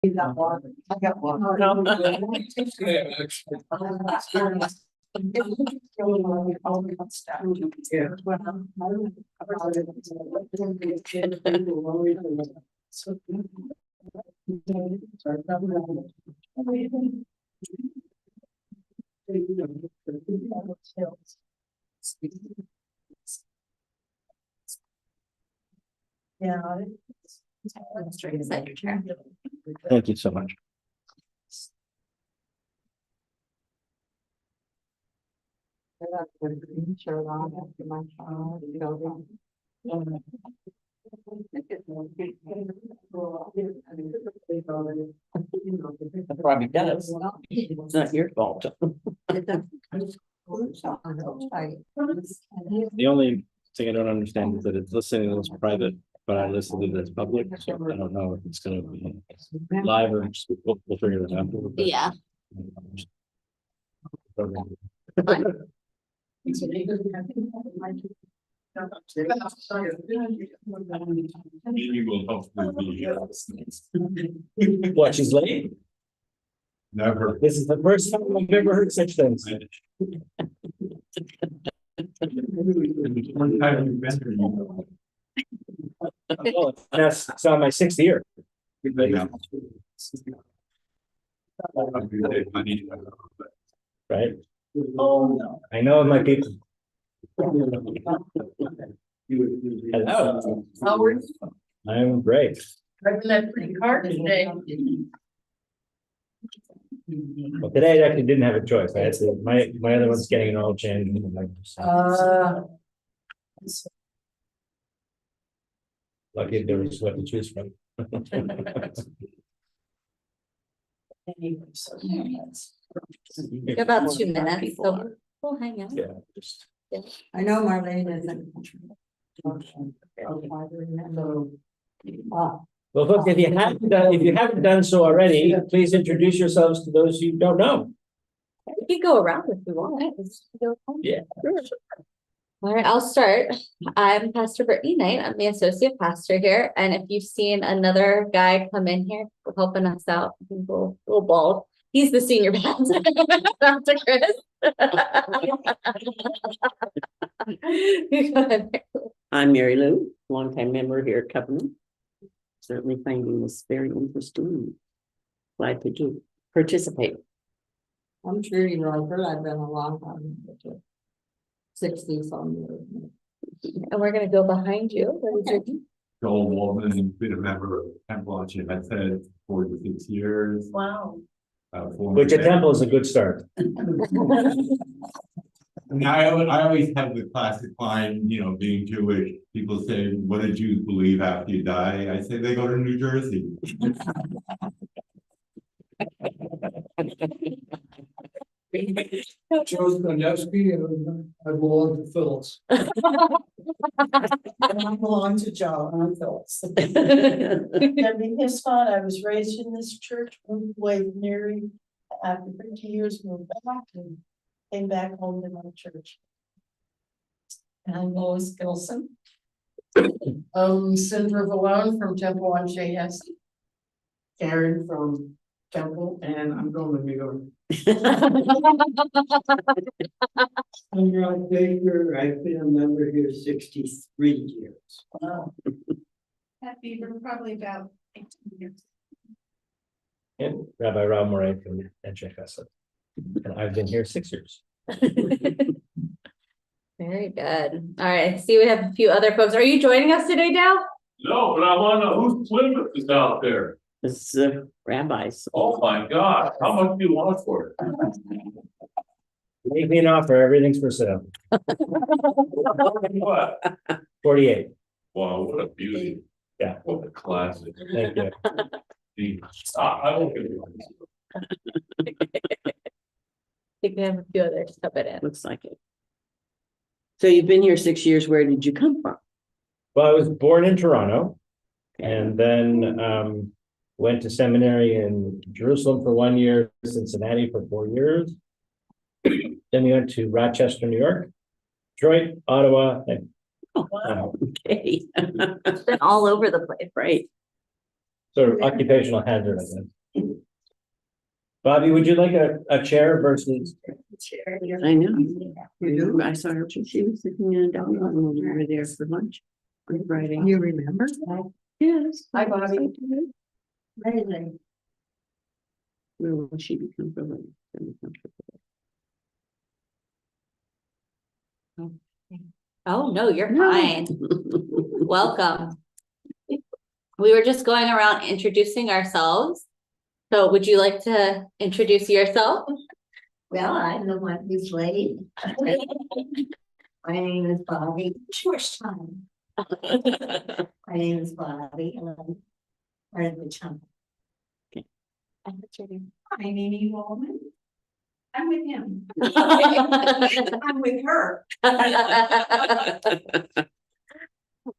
You got one. I got one. Yeah. Set your chair. Thank you so much. Probably does. It's not your fault. The only thing I don't understand is that it's listed as private, but I listed it as public, so I don't know if it's gonna be live or just, we'll figure it out. Yeah. You will hopefully be. What, she's late? Never. This is the first time I've ever heard such things. One time you've been here, you know. Oh, that's, it's on my 6th year. Yeah. Right? Oh, no. I know my people. Hello. How are you? I'm great. Driving that pretty car today. Well, today I actually didn't have a choice. I had to, my other one's getting an oil change. Lucky there was what to choose from. About 2 minutes, so we'll hang out. Yeah, just. I know Marlene isn't. Well, folks, if you haven't done so already, please introduce yourselves to those you don't know. We can go around if we want. Yeah. Sure. All right, I'll start. I'm Pastor Brittany Knight. I'm the associate pastor here. And if you've seen another guy come in here helping us out, he's a little bald. He's the senior pastor, Dr. Chris. Go ahead. I'm Mary Lou, longtime member here at Covenant. Certainly finding this very interesting. Glad to participate. I'm Trudy Roper. I've been a long time. 60s on the. And we're gonna go behind you. What is your name? Joel Waldman, been a member of Temple on Chimette said 46 years. Wow. Which a temple is a good start. And I always have the classic line, you know, being Jewish, people say, what do Jews believe after you die? I say they go to New Jersey. Joe Skondowski, and I belong to Phillips. I belong to Joe, I'm Phyllis. Debbie Hiscott, I was raised in this church, moved away from Mary after 50 years, moved back and came back home to my church. And I'm Lois Gilson. Sandra Valone from Temple on JS. Karen from Temple, and I'm going to New York. I'm Rod Baker, I've been a member here 63 years. Wow. Happy, we're probably about 18 years. And Rabbi Rob Moray from Anshe Chesed. And I've been here 6 years. Very good. All right. I see we have a few other folks. Are you joining us today, Dal? No, but I wanna know whose Plymouth is out there. This rabbis. Oh my God, how much do you want for it? Make me an offer, everything's for sale. What? 48. Wow, what a beauty. Yeah. What a classic. Thank you. I won't give you. I think we have a few others. Step it in. Looks like it. So you've been here 6 years. Where did you come from? Well, I was born in Toronto and then went to seminary in Jerusalem for 1 year, Cincinnati for 4 years. Then we went to Rochester, New York, Detroit, Ottawa, and Oh, wow. Okay. It's been all over the place. Right. sort of occupational hazard, I guess. Bobby, would you like a chair versus? I know. I saw her, she was sitting in a dining room when we were there for lunch on Friday. You remember? Yes. Hi, Bobby. I did. Amazing. Where will she be comfortable? Oh, no, you're fine. Welcome. We were just going around introducing ourselves. So would you like to introduce yourself? Well, I'm the one who's late. My name is Bobby. First time. My name is Bobby. And I'm part of the chunk. And what's your name? I'm Amy Wallman. I'm with him. I'm with her.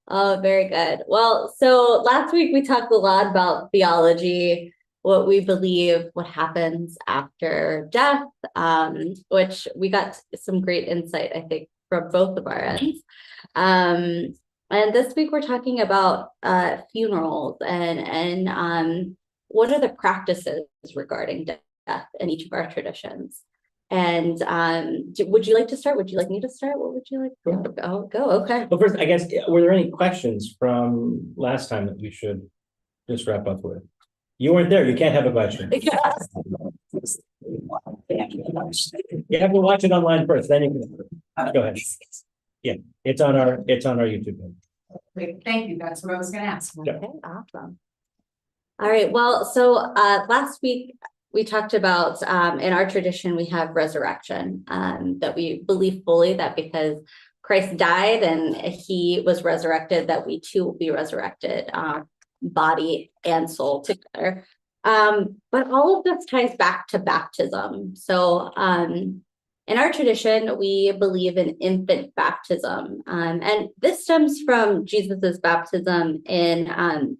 Oh, very good. Well, so last week we talked a lot about theology, what we believe, what happens after death, which we got some great insight, I think, from both of our ends. And this week we're talking about funerals and what are the practices regarding death in each of our traditions. And would you like to start? Would you like me to start? What would you like? Go. Okay. Well, first, I guess, were there any questions from last time that we should just wrap up with? You weren't there. You can't have a question. Yes. You have to watch it online first, then you can. Go ahead. Yeah, it's on our YouTube page. Great, thank you, that's what I was gonna ask. Yeah. Okay, awesome. All right, well, so last week we talked about in our tradition, we have resurrection, that we believe fully that because Christ died and he was resurrected, that we too will be resurrected, body and soul together. But all of this ties back to baptism. So in our tradition, we believe in infant baptism. And this stems from Jesus's baptism in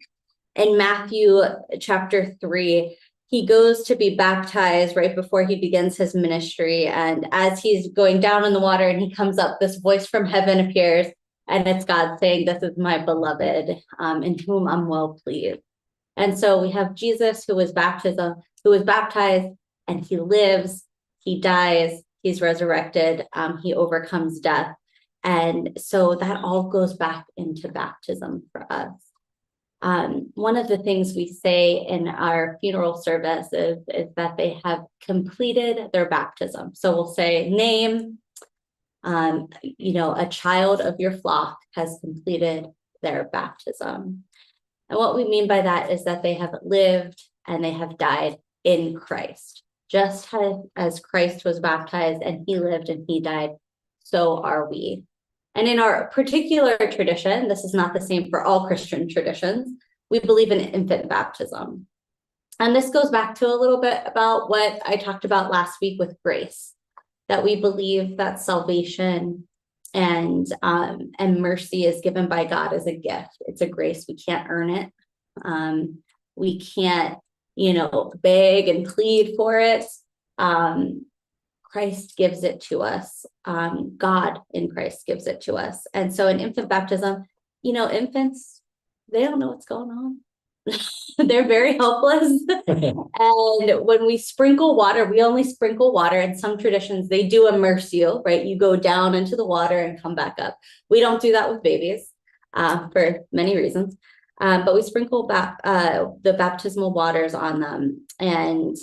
Matthew chapter 3. He goes to be baptized right before he begins his ministry. And as he's going down in the water and he comes up, this voice from heaven appears, and it's God saying, "This is my beloved, in whom I'm well pleased." And so we have Jesus who was baptized, and he lives, he dies, he's resurrected, he overcomes death. And so that all goes back into baptism for us. One of the things we say in our funeral service is that they have completed their baptism. So we'll say name, a child of your flock has completed their baptism. And what we mean by that is that they have lived and they have died in Christ. Just as Christ was baptized and he lived and he died, so are we. And in our particular tradition, this is not the same for all Christian traditions, we believe in infant baptism. And this goes back to a little bit about what I talked about last week with grace, that we believe that salvation and mercy is given by God as a gift. It's a grace. We can't earn it. We can't, beg and plead for it. Christ gives it to us. God in Christ gives it to us. And so in infant baptism, infants, they don't know what's going on. They're very helpless. And when we sprinkle water, we only sprinkle water. In some traditions, they do immerse you, right? You go down into the water and come back up. We don't do that with babies for many reasons. But we sprinkle back the baptismal waters on them. And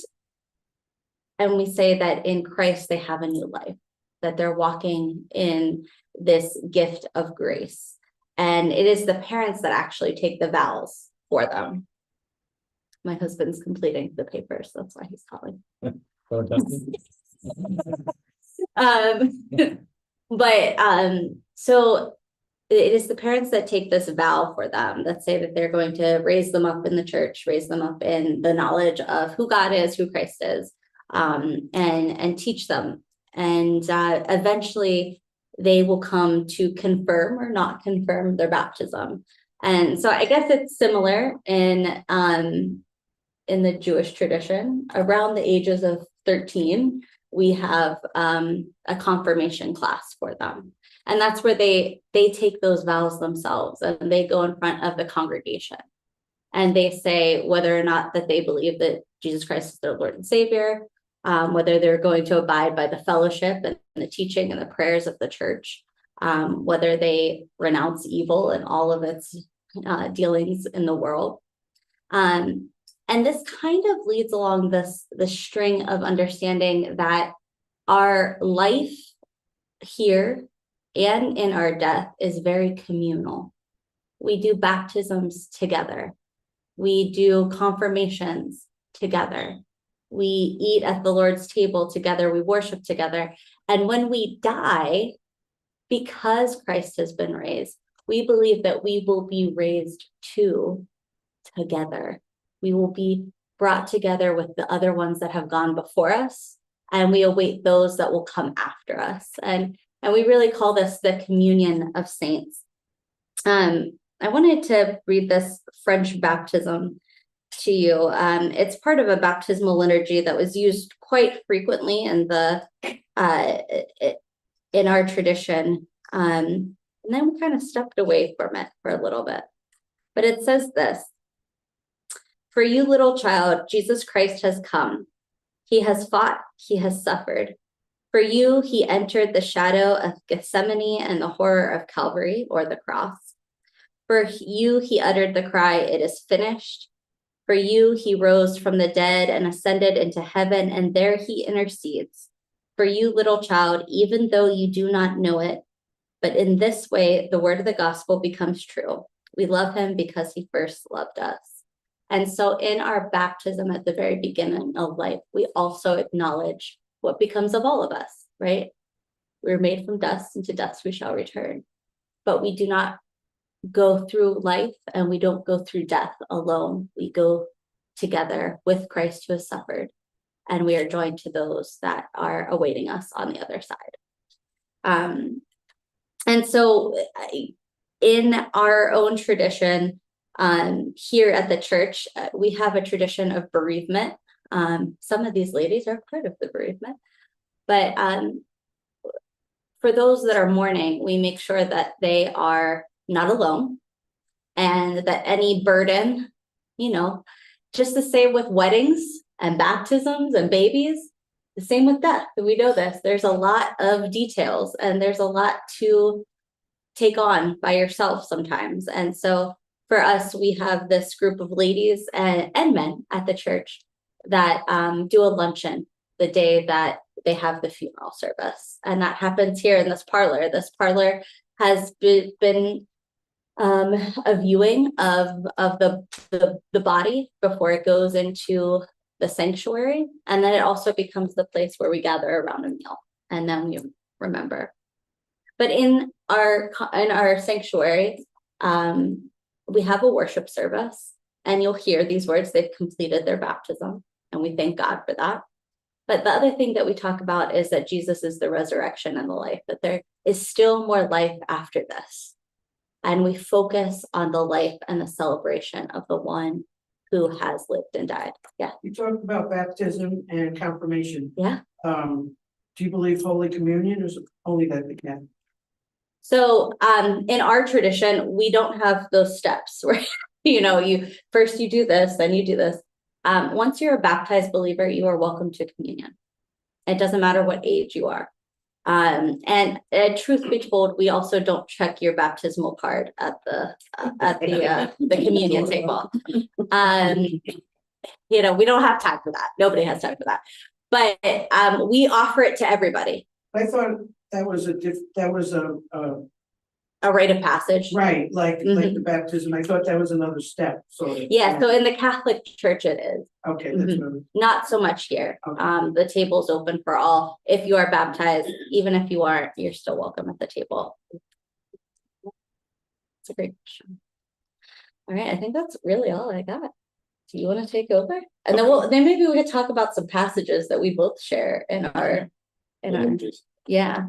we say that in Christ, they have a new life, that they're walking in this gift of grace. And it is the parents that actually take the vows for them. My husband's completing the papers, that's why he's calling. So it is the parents that take this vow for them, that say that they're going to raise them up in the church, raise them up in the knowledge of who God is, who Christ is, and teach them. And eventually they will come to confirm or not confirm their baptism. And so I guess it's similar in the Jewish tradition. Around the ages of 13, we have a confirmation class for them. And that's where they take those vows themselves and they go in front of the congregation. And they say whether or not that they believe that Jesus Christ is their Lord and Savior, whether they're going to abide by the fellowship and the teaching and the prayers of the church, whether they renounce evil and all of its dealings in the world. And this kind of leads along this string of understanding that our life here and in our death is very communal. We do baptisms together. We do confirmations together. We eat at the Lord's table together. We worship together. And when we die, because Christ has been raised, we believe that we will be raised too together. We will be brought together with the other ones that have gone before us, and we await those that will come after us. And we really call this the communion of saints. I wanted to read this French baptism to you. It's part of a baptismal liturgy that was used quite frequently in our tradition. And then we kind of stepped away from it for a little bit. But it says this: "For you, little child, Jesus Christ has come. He has fought, he has suffered. For you, he entered the shadow of Gethsemane and the horror of Calvary, or the cross. For you, he uttered the cry, 'It is finished.' For you, he rose from the dead and ascended into heaven, and there he intercedes. For you, little child, even though you do not know it, but in this way, the word of the gospel becomes true. We love him because he first loved us." And so in our baptism at the very beginning of life, we also acknowledge what becomes of all of us, right? We're made from dust, and to dust we shall return. But we do not go through life, and we don't go through death alone. We go together with Christ who has suffered, and we are joined to those that are awaiting us on the other side. And so in our own tradition, here at the church, we have a tradition of bereavement. Some of these ladies are part of the bereavement, but for those that are mourning, we make sure that they are not alone, and that any burden, just the same with weddings and baptisms and babies, the same with death. We know this. There's a lot of details, and there's a lot to take on by yourself sometimes. And so for us, we have this group of ladies and men at the church that do a luncheon the day that they have the funeral service. And that happens here in this parlor. This parlor has been a viewing of the body before it goes into the sanctuary. And then it also becomes the place where we gather around a meal, and then we remember. But in our sanctuary, we have a worship service, and you'll hear these words: they've completed their baptism, and we thank God for that. But the other thing that we talk about is that Jesus is the resurrection and the life, that there is still more life after this. And we focus on the life and the celebration of the one who has lived and died. Yeah. You talked about baptism and confirmation. Yeah. Do you believe Holy Communion, or is it only that the Catholic? So in our tradition, we don't have those steps where, you first you do this, then you do this. Once you're a baptized believer, you are welcome to communion. It doesn't matter what age you are. And truth be told, we also don't check your baptismal card at the communion table. We don't have time for that. Nobody has time for that. But we offer it to everybody. I thought that was A rite of passage. right, like the baptism. I thought that was another step. So Yeah, so in the Catholic Church it is. okay, that's what Not so much here. Okay. The table's open for all. If you are baptized, even if you aren't, you're still welcome at the table. It's a great question. All right, I think that's really all I got. Do you want to take over? And then maybe we could talk about some passages that we both share in our yeah.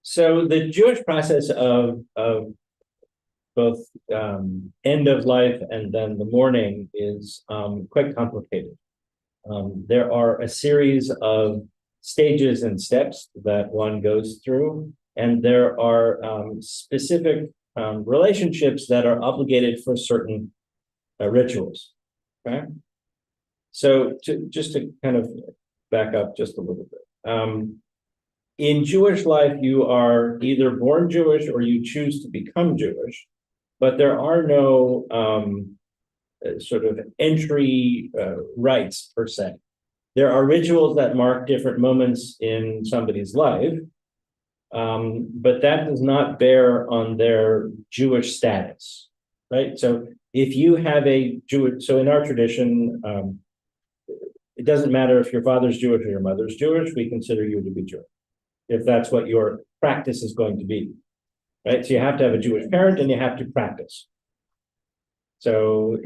So the Jewish process of both end of life and then the mourning is quite complicated. There are a series of stages and steps that one goes through, and there are specific relationships that are obligated for certain rituals. Okay. So just to kind of back up just a little bit. In Jewish life, you are either born Jewish or you choose to become Jewish, but there are no sort of entry rites per se. There are rituals that mark different moments in somebody's life, but that does not bear on their Jewish status, right? So if you have a Jewish, so in our tradition, it doesn't matter if your father's Jewish or your mother's Jewish, we consider you to be Jewish, if that's what your practice is going to be, right? So you have to have a Jewish parent and you have to practice. So,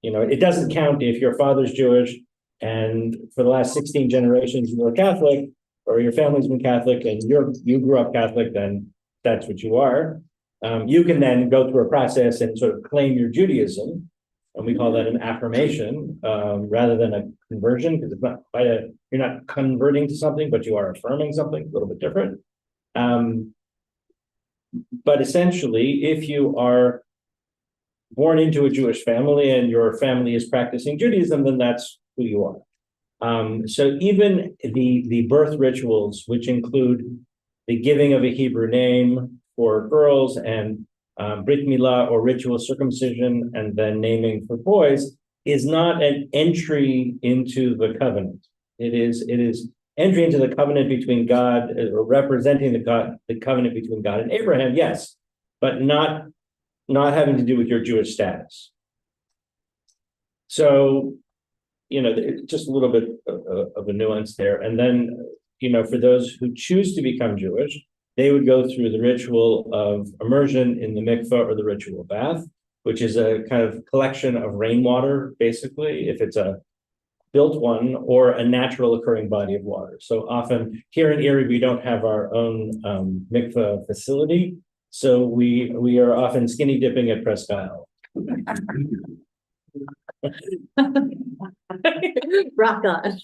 it doesn't count if your father's Jewish and for the last 16 generations you were Catholic, or your family's been Catholic and you grew up Catholic, then that's what you are. You can then go through a process and sort of claim your Judaism, and we call that an affirmation rather than a conversion, because it's not quite you're not converting to something, but you are affirming something a little bit different. But essentially, if you are born into a Jewish family and your family is practicing Judaism, then that's who you are. So even the birth rituals, which include the giving of a Hebrew name for girls and Brit Milah or ritual circumcision and then naming for boys, is not an entry into the covenant. It is entry into the covenant between God, or representing the covenant between God and Abraham, yes, but not having to do with your Jewish status. So, just a little bit of a nuance there. And then, for those who choose to become Jewish, they would go through the ritual of immersion in the mikveh or the ritual bath, which is a kind of collection of rainwater, basically, if it's a built one or a natural occurring body of water. So often here in Erie, we don't have our own mikveh facility. So we are often skinny dipping at Presque Isle. Rock on.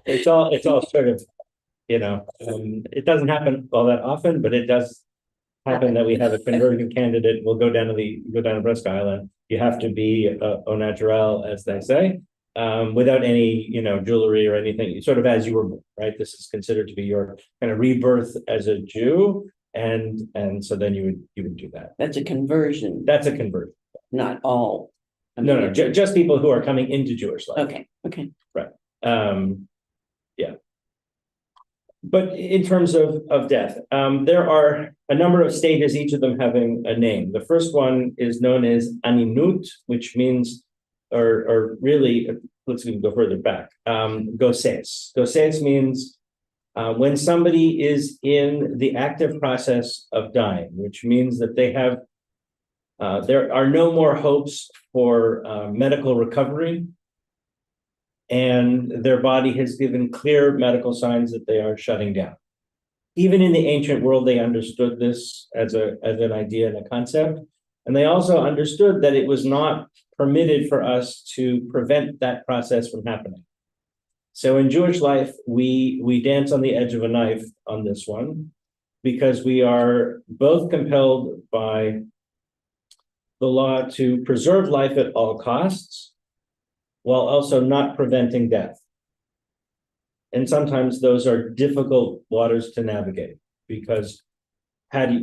It's all sort of, it doesn't happen all that often, but it does happen that we have a conversion candidate. We'll go down to Presque Isle. You have to be au naturel, as they say, without any, jewelry or anything, sort of as you were born, right? This is considered to be your kind of rebirth as a Jew. And so then you would do that. That's a conversion, That's a conversion. not all. No, just people who are coming into Jewish life. Okay. Yeah. But in terms of death, there are a number of stages, each of them having a name. The first one is known as aninut, which means, or really, let's even go further back. Goses. Goses means when somebody is in the active process of dying, which means that they have, there are no more hopes for medical recovery, and their body has given clear medical signs that they are shutting down. Even in the ancient world, they understood this as an idea and a concept, and they also understood that it was not permitted for us to prevent that process from happening. So in Jewish life, we dance on the edge of a knife on this one, because we are both compelled by the law to preserve life at all costs, while also not preventing death. And sometimes those are difficult waters to navigate, because how do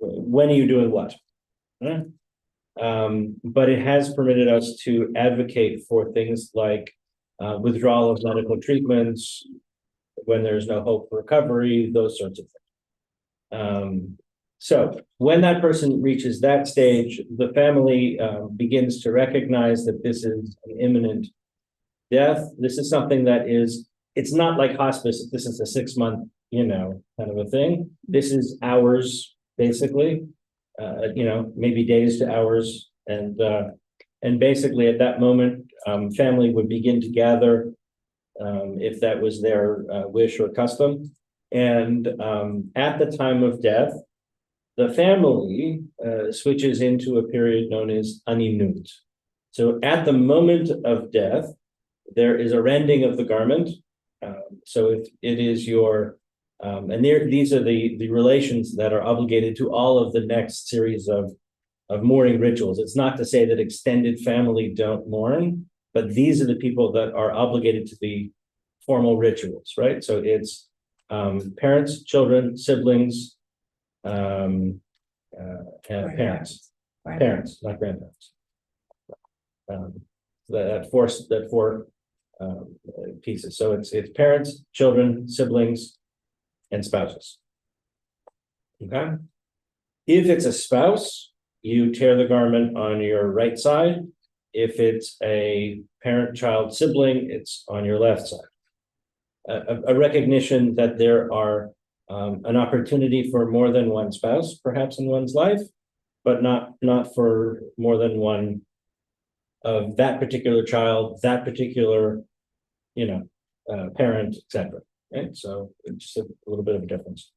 when are you doing what? But it has permitted us to advocate for things like withdrawal of medical treatments when there's no hope for recovery, those sorts of things. So when that person reaches that stage, the family begins to recognize that this is an imminent death. This is something that it's not like hospice. This is a 6-month, kind of a thing. This is hours, basically, maybe days to hours. And basically at that moment, family would begin to gather if that was their wish or custom. And at the time of death, the family switches into a period known as aninut. So at the moment of death, there is a rending of the garment. So if it is your And these are the relations that are obligated to all of the next series of mourning rituals. It's not to say that extended family don't mourn, but these are the people that are obligated to the formal rituals, right? So it's parents, children, siblings, and parents, not grandparents. That four pieces. So it's parents, children, siblings, and spouses. Okay. If it's a spouse, you tear the garment on your right side. If it's a parent, child, sibling, it's on your left side. A recognition that there are an opportunity for more than one spouse, perhaps in one's life, but not for more than one of that particular child, that particular, parent, etc. Right? So it's just a little bit of a difference.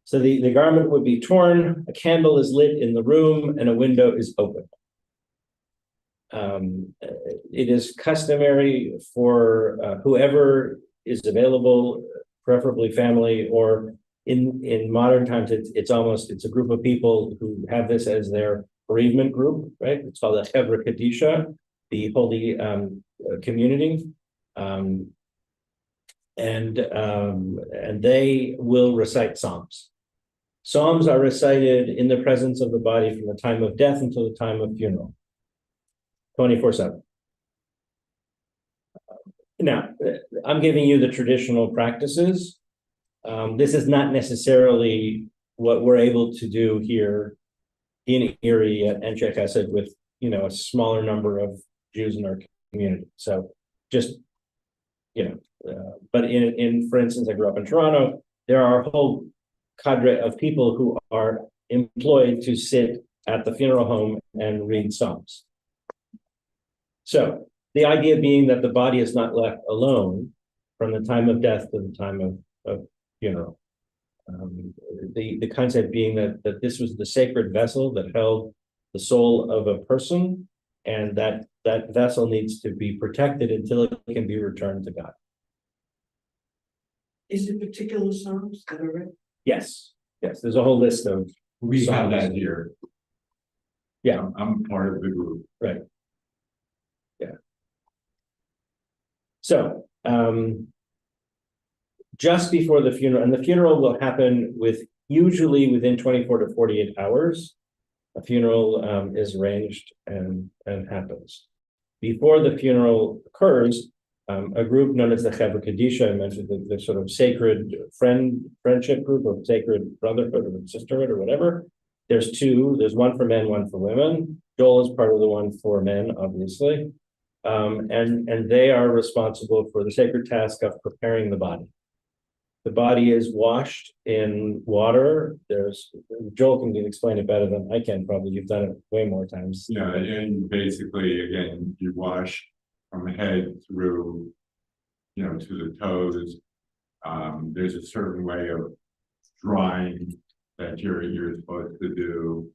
So the garment would be torn, a candle is lit in the room, and a window is open. It is customary for whoever is available, preferably family, or in modern times, it's a group of people who have this as their bereavement group, right? It's called the Chevra Kadisha, the holy community. And they will recite psalms. Psalms are recited in the presence of the body from the time of death until the time of funeral, 24/7. Now, I'm giving you the traditional practices. This is not necessarily what we're able to do here in Erie and Sheikh Hesed with, a smaller number of Jews in our community. So just, but for instance, I grew up in Toronto, there are a whole cadre of people who are employed to sit at the funeral home and read psalms. So the idea being that the body is not left alone from the time of death to the time of funeral. The concept being that this was the sacred vessel that held the soul of a person, and that vessel needs to be protected until it can be returned to God. Is it particular psalms that are written? Yes, there's a whole list of. We have that here. Yeah. I'm part of the group. Right. Yeah. So, just before the funeral, and the funeral will happen usually within 24 to 48 hours. A funeral is arranged and happens. Before the funeral occurs, a group known as the Chevra Kadisha, I mentioned the sort of sacred friendship group, or sacred brotherhood or sisterhood or whatever. There's two, there's one for men, one for women. Joel is part of the one for men, obviously. And they are responsible for the sacred task of preparing the body. The body is washed in water. Joel can explain it better than I can, probably. You've done it way more times. Yeah, and basically, again, you wash from head through, to the toes. There's a certain way of drying that you're supposed to do.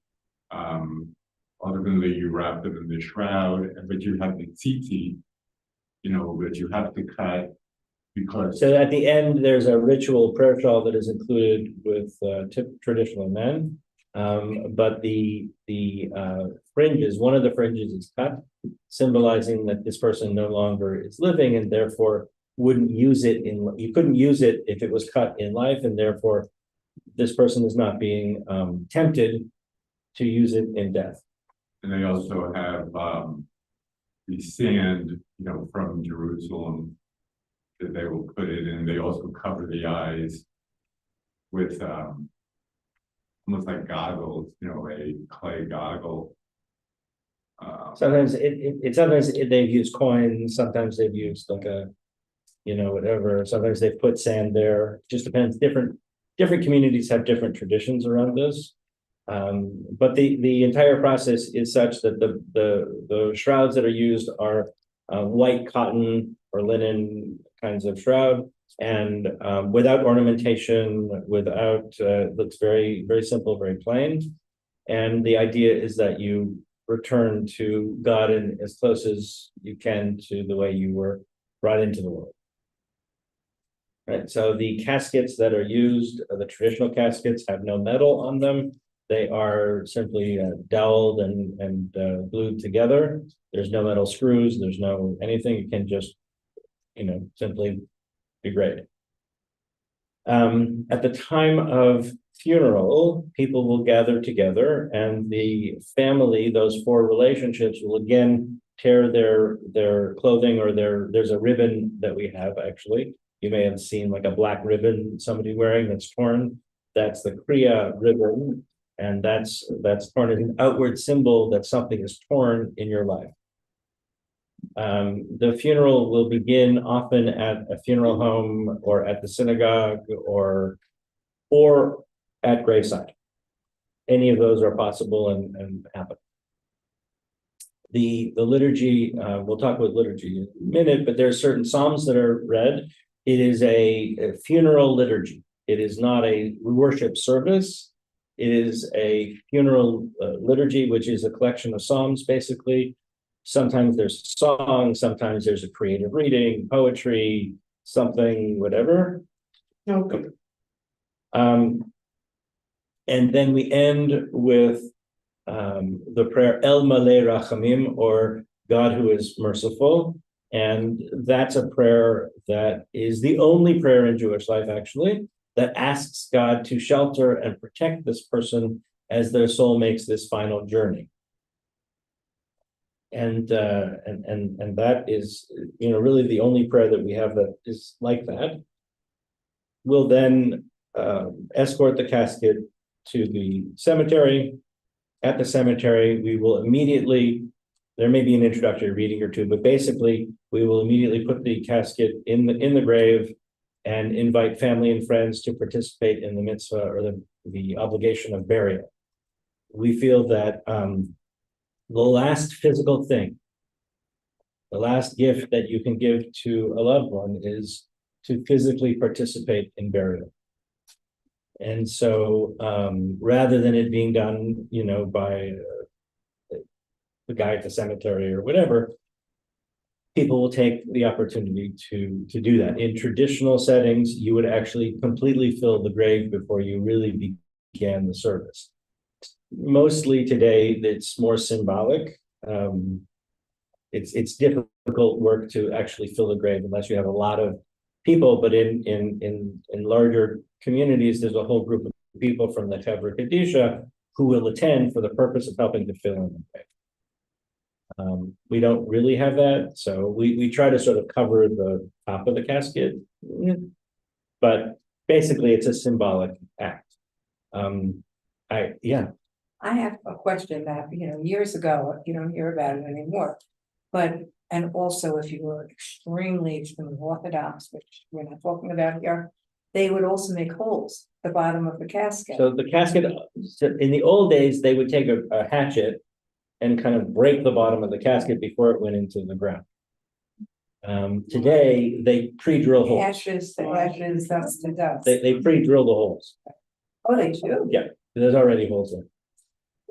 Ultimately, you wrap them in the shroud, but you have the tzitzit, that you have to cut. Because so at the end, there's a ritual prayer shawl that is included with traditional men, but the fringes, one of the fringes is cut, symbolizing that this person no longer is living, and therefore wouldn't use it you couldn't use it if it was cut in life, and therefore this person is not being tempted to use it in death. And they also have the sand, from Jerusalem, that they will put it in. They also cover the eyes with almost like goggles, a clay goggle. Sometimes sometimes they've used coins, sometimes they've used like a, whatever. Sometimes they've put sand there. Just depends. Different communities have different traditions around this. But the entire process is such that the shrouds that are used are white cotton or linen kinds of shroud, and without ornamentation, looks very, very simple, very plain. And the idea is that you return to God in as close as you can to the way you were brought into the world. Right, so the caskets that are used, the traditional caskets have no metal on them. They are simply doweled and glued together. There's no metal screws, there's no anything, you can just, simply degrade. At the time of funeral, people will gather together and the family, those four relationships will again tear their clothing or there's a ribbon that we have actually. You may have seen like a black ribbon somebody wearing that's torn. That's the Kriya ribbon. And that's torn as an outward symbol that something is torn in your life. The funeral will begin often at a funeral home or at the synagogue or at graveside. Any of those are possible and happen. The liturgy, we'll talk about liturgy in a minute, but there are certain psalms that are read. It is a funeral liturgy. It is not a worship service. It is a funeral liturgy, which is a collection of psalms, basically. Sometimes there's a song, sometimes there's a creative reading, poetry, something, whatever. Okay. And then we end with the prayer El Malei Rachamim, or God who is merciful. And that's a prayer that is the only prayer in Jewish life, actually, that asks God to shelter and protect this person as their soul makes this final journey. And that is, really the only prayer that we have that is like that. We'll then escort the casket to the cemetery. At the cemetery, we will immediately, there may be an introductory reading or two, but basically we will immediately put the casket in the grave and invite family and friends to participate in the mitzvah or the obligation of burial. We feel that the last physical thing, the last gift that you can give to a loved one is to physically participate in burial. And so rather than it being done, by the guy at the cemetery or whatever, people will take the opportunity to do that. In traditional settings, you would actually completely fill the grave before you really began the service. Mostly today, it's more symbolic. It's difficult work to actually fill a grave unless you have a lot of people, but in larger communities, there's a whole group of people from the Chevra Kadisha who will attend for the purpose of helping to fill in the grave. We don't really have that, so we try to sort of cover the top of the casket, but basically it's a symbolic act. I have a question that, years ago, you don't hear about it anymore. But, and also if you were extremely Orthodox, which we're not talking about here, they would also make holes at the bottom of the casket. So the casket, in the old days, they would take a hatchet and kind of break the bottom of the casket before it went into the ground. Today, they pre-drill holes. Ashes, dust to dust. They pre-drill the holes. Oh, they do? Yeah, there's already holes there.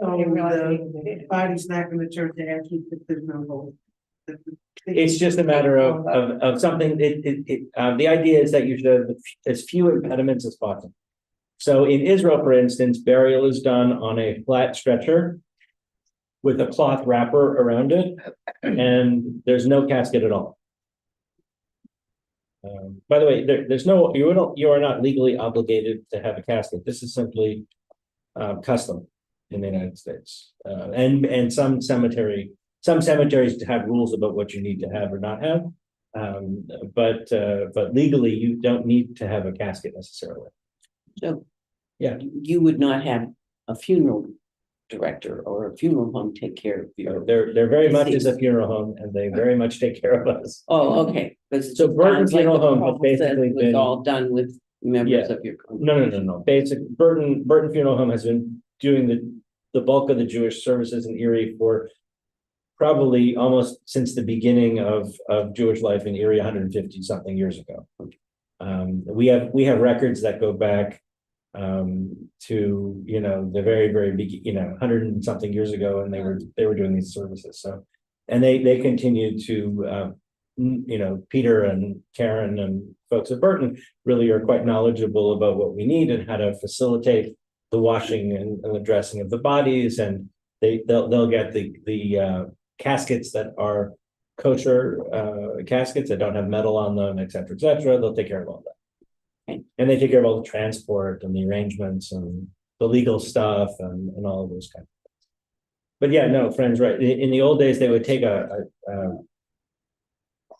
I didn't realize they even did it. Body's not gonna turn to ashes if there's no hole. It's just a matter of something, the idea is that you should have as few impediments as possible. So in Israel, for instance, burial is done on a flat stretcher with a cloth wrapper around it, and there's no casket at all. By the way, you are not legally obligated to have a casket. This is simply custom in the United States. And some cemeteries have rules about what you need to have or not have. But legally, you don't need to have a casket necessarily. So. Yeah. You would not have a funeral director or a funeral home take care of you. There very much is a funeral home, and they very much take care of us. Oh, okay. So Burton Funeral Home has basically was been all done with members of your. No. Burton Funeral Home has been doing the bulk of the Jewish services in Erie for probably almost since the beginning of Jewish life in Erie 150 something years ago. We have records that go back to the very big 100 and something years ago, and they were doing these services. So, and they continue to Peter and Karen and folks at Burton really are quite knowledgeable about what we need and how to facilitate the washing and the dressing of the bodies, and they'll get the caskets that are kosher caskets that don't have metal on them, et cetera, et cetera. They'll take care of all that. Okay. And they take care of all the transport and the arrangements and the legal stuff and all of those kinds of things. But yeah, no, Friend's right. In the old days, they would take a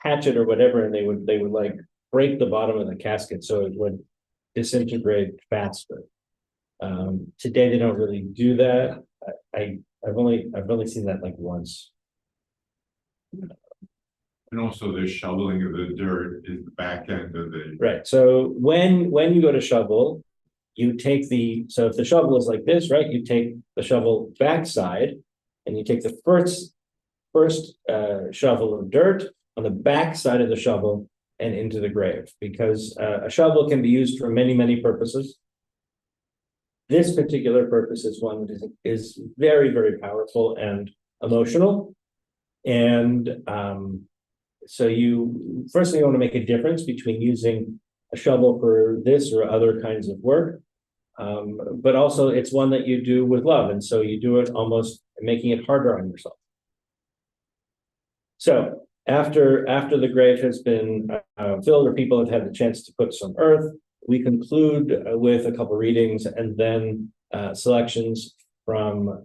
hatchet or whatever, and they would like break the bottom of the casket so it would disintegrate faster. Today they don't really do that. I've only seen that like once. And also the shoveling of the dirt is the back end of the. Right. So when you go to shovel, you take so if the shovel is like this, right, you take the shovel backside and you take the first shovel of dirt on the back side of the shovel and into the grave, because a shovel can be used for many, many purposes. This particular purpose is one that is very, very powerful and emotional. And so you firstly want to make a difference between using a shovel for this or other kinds of work. But also it's one that you do with love. And so you do it almost making it harder on yourself. So after the grave has been filled or people have had the chance to put some earth, we conclude with a couple readings and then selections from,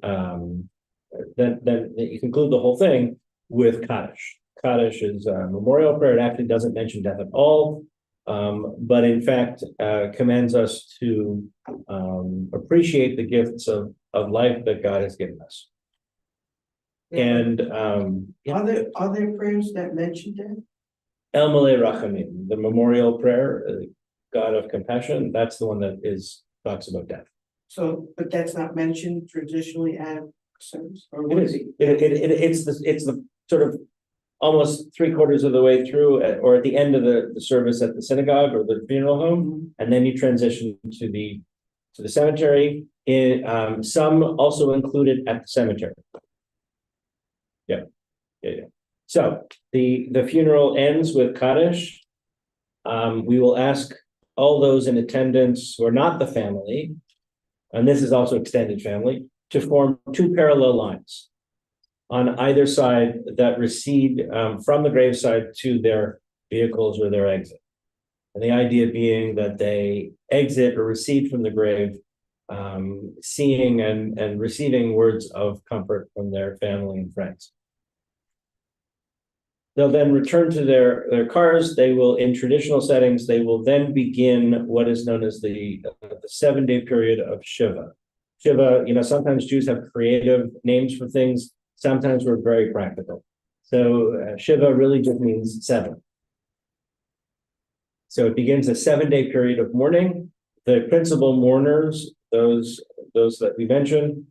then you conclude the whole thing with Kaddish. Kaddish is a memorial prayer. It actually doesn't mention death at all, but in fact commands us to appreciate the gifts of life that God has given us. And yeah. Are there prayers that mention that? El Malei Rachamim, the memorial prayer, God of compassion, that's the one that talks about death. So, but that's not mentioned traditionally at service, or It what is. is it? It's the sort of almost 3/4 of the way through, or at the end of the service at the synagogue or the funeral home, and then you transition to the cemetery. Some also included at the cemetery. Yeah. So the funeral ends with Kaddish. We will ask all those in attendance who are not the family, and this is also extended family, to form two parallel lines on either side that recede from the graveside to their vehicles or their exit. And the idea being that they exit or recede from the grave, seeing and receiving words of comfort from their family and friends. They'll then return to their cars. They will, in traditional settings, they will then begin what is known as the 7-day period of Shiva. Shiva, sometimes Jews have creative names for things. Sometimes we're very practical. So Shiva really just means 7. So it begins a 7-day period of mourning. The principal mourners, those that we mentioned,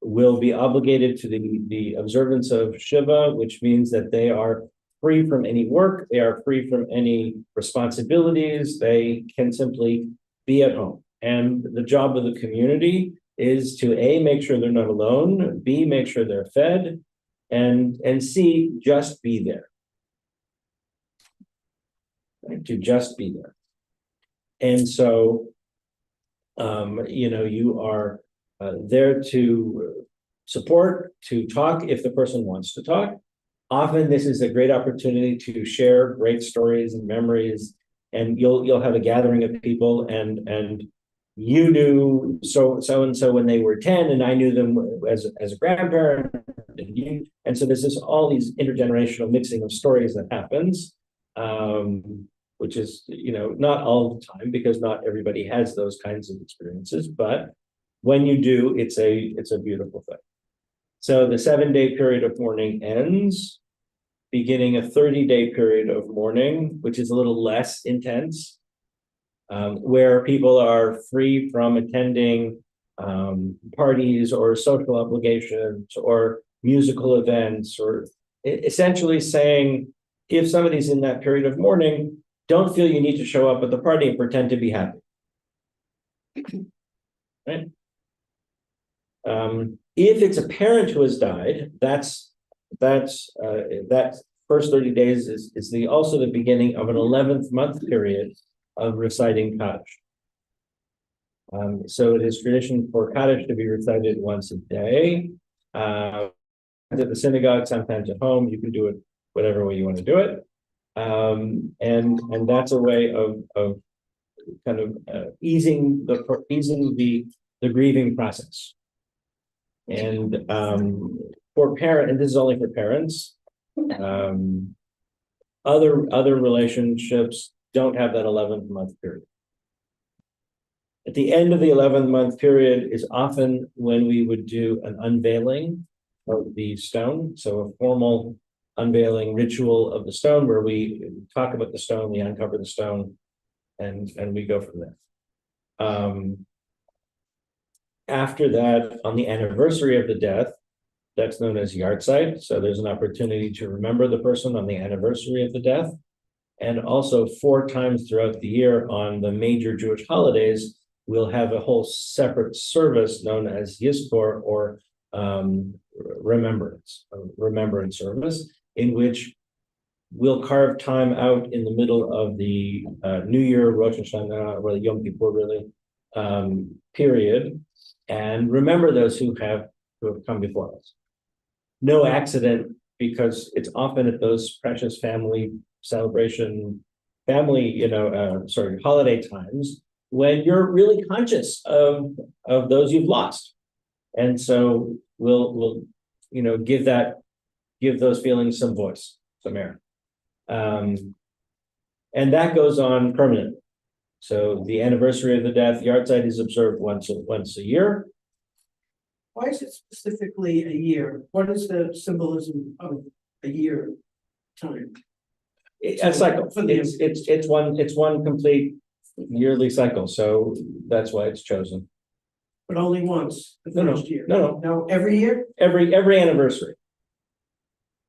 will be obligated to the observance of Shiva, which means that they are free from any work, they are free from any responsibilities, they can simply be at home. And the job of the community is to A, make sure they're not alone, B, make sure they're fed, and C, just be there. Right? To just be there. And so, you are there to support, to talk if the person wants to talk. Often this is a great opportunity to share great stories and memories, and you'll have a gathering of people and you knew so and so when they were 10, and I knew them as a grandparent, and so there's all these intergenerational mixing of stories that happens, which is not all the time because not everybody has those kinds of experiences, but when you do, it's a beautiful thing. So the 7-day period of mourning ends, beginning a 30-day period of mourning, which is a little less intense, where people are free from attending parties or social obligations or musical events, or essentially saying, if somebody's in that period of mourning, don't feel you need to show up at the party and pretend to be happy. Right? If it's a parent who has died, that first 30 days is also the beginning of an 11th month period of reciting Kaddish. So it is tradition for Kaddish to be recited once a day. At the synagogue, sometimes at home, you can do it whatever way you want to do it. And that's a way of kind of easing the grieving process. And for parent, and this is only for parents, other relationships don't have that 11th month period. At the end of the 11th month period is often when we would do an unveiling of the stone. So a formal unveiling ritual of the stone where we talk about the stone, we uncover the stone, and we go from there. After that, on the anniversary of the death, that's known as yahrzeit. So there's an opportunity to remember the person on the anniversary of the death. And also 4 times throughout the year on the major Jewish holidays, we'll have a whole separate service known as Yizkor, or remembrance service, in which we'll carve time out in the middle of the New Year, Rosh Hashanah, or the Yom Kippur really, period, and remember those who have come before us. No accident, because it's often at those precious family celebration, holiday times when you're really conscious of those you've lost. And so we'll give those feelings some voice, some air. And that goes on permanently. So the anniversary of the death, yahrzeit, is observed once a year. Why is it specifically a year? What is the symbolism of a year time? A cycle. It's one complete yearly cycle. So that's why it's chosen. But only once, the No, first year? no. No, every year Every anniversary.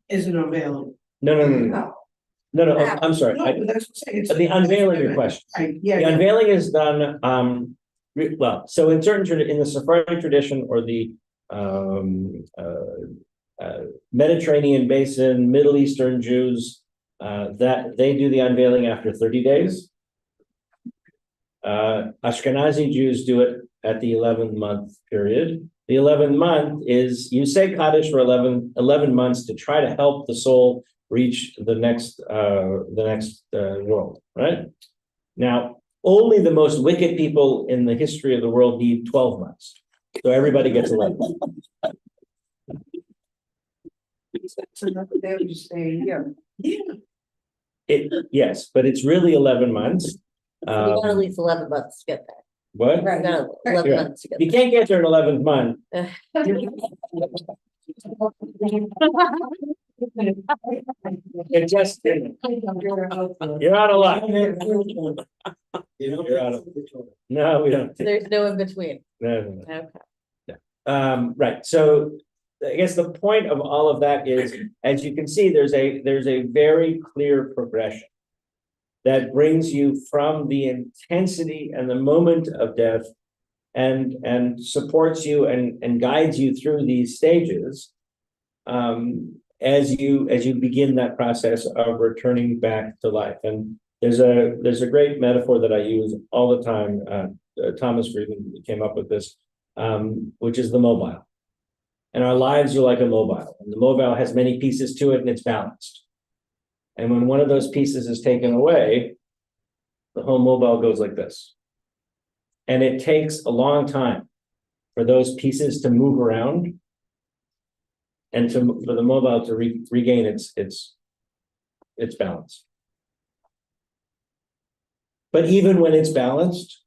is an unveiling. No. I'm sorry. No, but that's what I'm saying. The unveiling your question. The unveiling is done, so in in the Sephardic tradition, or the Mediterranean basin, Middle Eastern Jews, that they do the unveiling after 30 days. Ashkenazi Jews do it at the 11th month period. The 11th month is, you say Kaddish for 11 months to try to help the soul reach the next world, right? Now, only the most wicked people in the history of the world need 12 months. So everybody gets 11. So they would just say a year. Yes, but it's really 11 months. You got at least 11 months to get there. What? You got 11 Yeah. months to get You can't get there in 11th month. It just, you're out of luck. You're out of, no, we don't. there. There's no in between. No. Okay. Right, so I guess the point of all of that is, as you can see, there's a very clear progression that brings you from the intensity and the moment of death and supports you and guides you through these stages as you begin that process of returning back to life. And there's a great metaphor that I use all the time. Thomas Friedman came up with this, which is the mobile. And our lives are like a mobile, and the mobile has many pieces to it, and it's balanced. And when one of those pieces is taken away, the whole mobile goes like this. And it takes a long time for those pieces to move around and for the mobile to regain its balance. But even when it's balanced,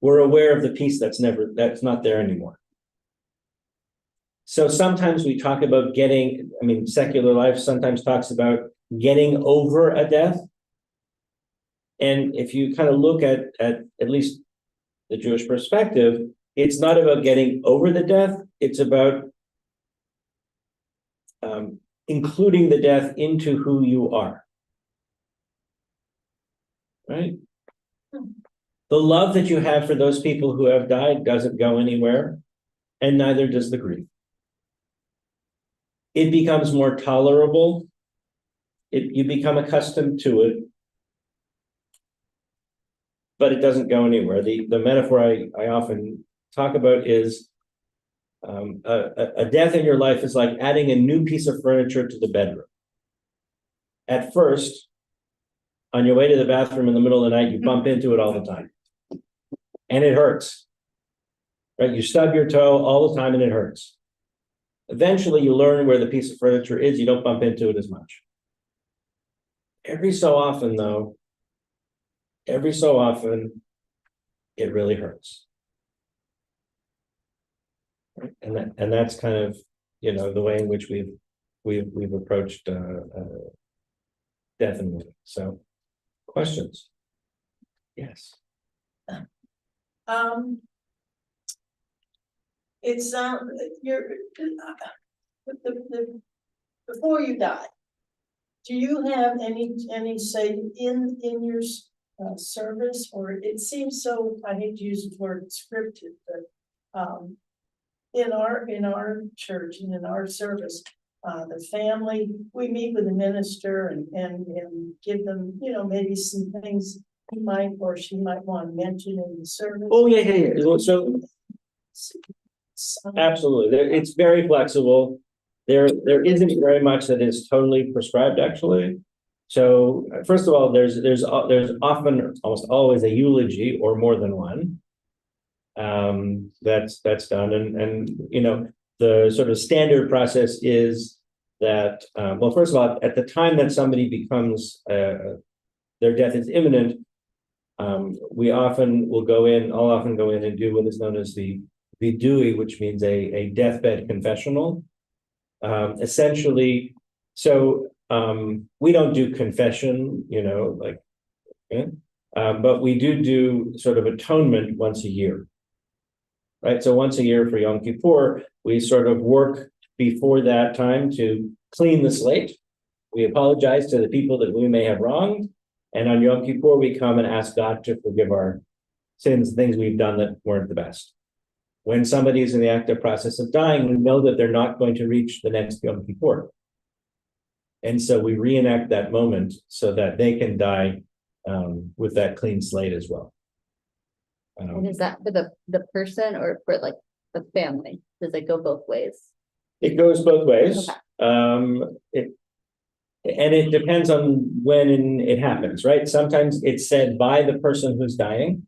we're aware of the piece that's not there anymore. So sometimes we talk about secular life sometimes talks about getting over a death. And if you kind of look at least the Jewish perspective, it's not about getting over the death, it's about including the death into who you are. Right? The love that you have for those people who have died doesn't go anywhere, and neither does the grief. it becomes more tolerable. You become accustomed to it. But it doesn't go anywhere. The metaphor I often talk about is a death in your life is like adding a new piece of furniture to the bedroom. At first, on your way to the bathroom in the middle of the night, you bump into it all the time. And it hurts. Right? You stub your toe all the time and it hurts. Eventually, you learn where the piece of furniture is. You don't bump into it as much. Every so often, though, it really hurts. Right? And that's kind of, the way in which we've approached death and moving. So, questions? Yes. It's you're before you die. Do you have any say in your service, or it seems so? I hate to use the word scripted, but in our church and in our service, the family, we meet with the minister and give them, maybe some things he might or she might want to mention in the service. Oh, yeah. So absolutely, it's very flexible. There isn't very much that is totally prescribed, actually. So first of all, there's often, almost always, a eulogy or more than one. That's done, and the sort of standard process is that well, first of all, at the time that somebody becomes their death is imminent, we often will go in. I'll often go in and do what is known as the Dewey, which means a deathbed confessional. Essentially, so we don't do confession, but we do sort of atonement once a year, right? So once a year for Yom Kippur, we sort of work before that time to clean the slate. We apologize to the people that we may have wronged, and on Yom Kippur, we come and ask God to forgive our sins, things we've done that weren't the best. When somebody is in the active process of dying, we know that they're not going to reach the next Yom Kippur. And so we reenact that moment so that they can die with that clean slate as well. And is that for the person or for like the family? Does it go both ways? It goes both ways. Okay. It depends on when it happens, right? Sometimes it's said by the person who's dying.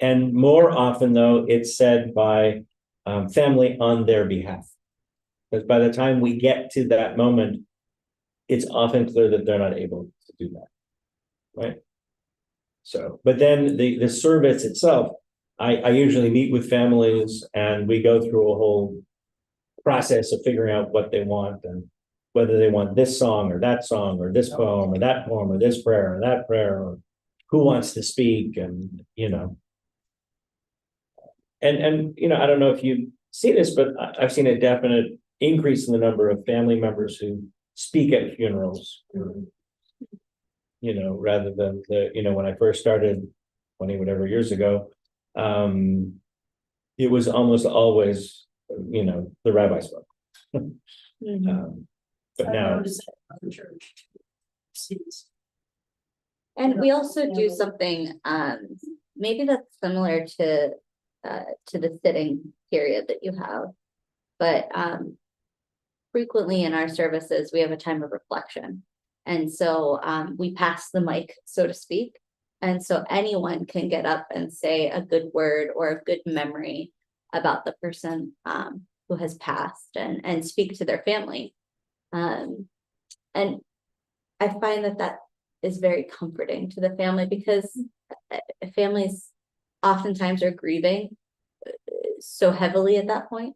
And more often, though, it's said by family on their behalf. Because by the time we get to that moment, it's often clear that they're not able to do that, right? So, but then the service itself, I usually meet with families and we go through a whole process of figuring out what they want and whether they want this song or this poem or that poem or this prayer or that prayer, or who wants to speak, and And I don't know if you see this, but I've seen a definite increase in the number of family members who speak at funerals. Rather than when I first started 20 whatever years ago, it was almost always, the rabbi spoke. But now, And we also do something, maybe that's similar to the sitting period that you have, but frequently in our services, we have a time of reflection. And so we pass the mic, so to speak. And so anyone can get up and say a good word or a good memory about the person who has passed and speak to their family. And I find that is very comforting to the family, because families oftentimes are grieving so heavily at that point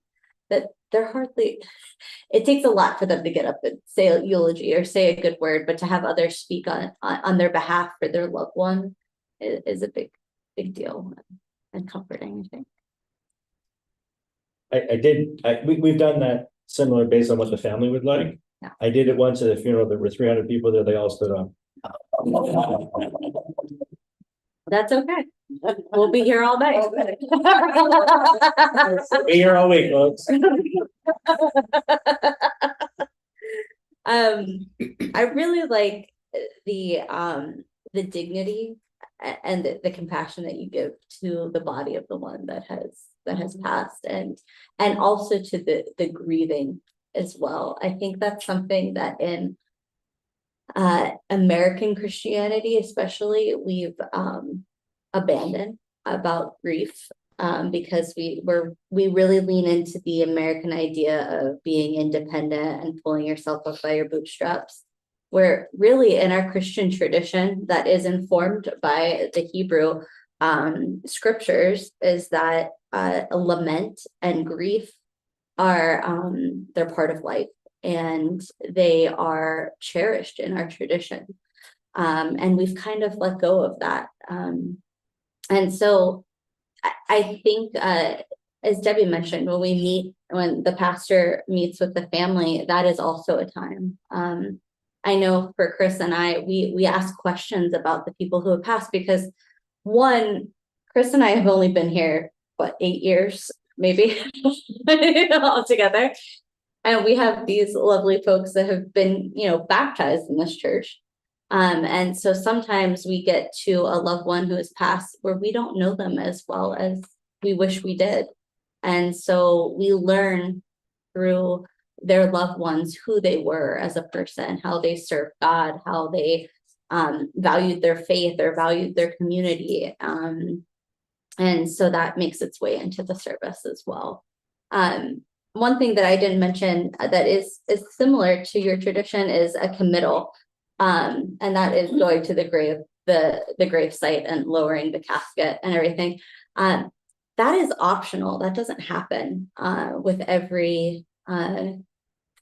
that it takes a lot for them to get up and say a eulogy or say a good word, but to have others speak on their behalf for their loved one is a big deal and comforting, I think. We've done that similar based on what the family would like. Yeah. I did it once at a funeral. There were 300 people there. They all stood up. That's okay. We'll be here all night. Be here all week, folks. I really like the dignity and the compassion that you give to the body of the one that has passed, and also to the grieving as well. I think that's something that in American Christianity especially we've abandoned about grief, because we really lean into the American idea of being independent and pulling yourself up by your bootstraps, where really in our Christian tradition that is informed by the Hebrew scriptures is that lament and grief are they're part of life, and they are cherished in our tradition. And we've kind of let go of that. And so I think, as Debbie mentioned, when the pastor meets with the family, that is also a time. I know for Chris and I, we ask questions about the people who have passed, because one, Chris and I have only been here, 8 years, maybe, all together. And we have these lovely folks that have been, baptized in this church. And so sometimes we get to a loved one who has passed where we don't know them as well as we wish we did. And so we learn through their loved ones who they were as a person, how they served God, how they valued their faith or valued their community. And so that makes its way into the service as well. One thing that I didn't mention that is similar to your tradition is a committal. And that is going to the grave site and lowering the casket and everything. That is optional. That doesn't happen with every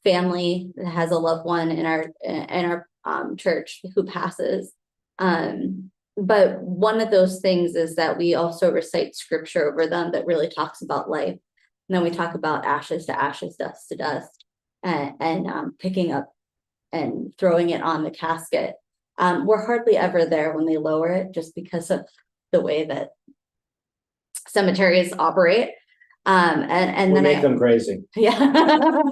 family that has a loved one in our church who passes. But one of those things is that we also recite scripture over them that really talks about life. And then we talk about ashes to ashes, dust to dust, and picking up and throwing it on the casket. We're hardly ever there when they lower it, just because of the way that cemeteries operate. And We then make them crazy. yeah.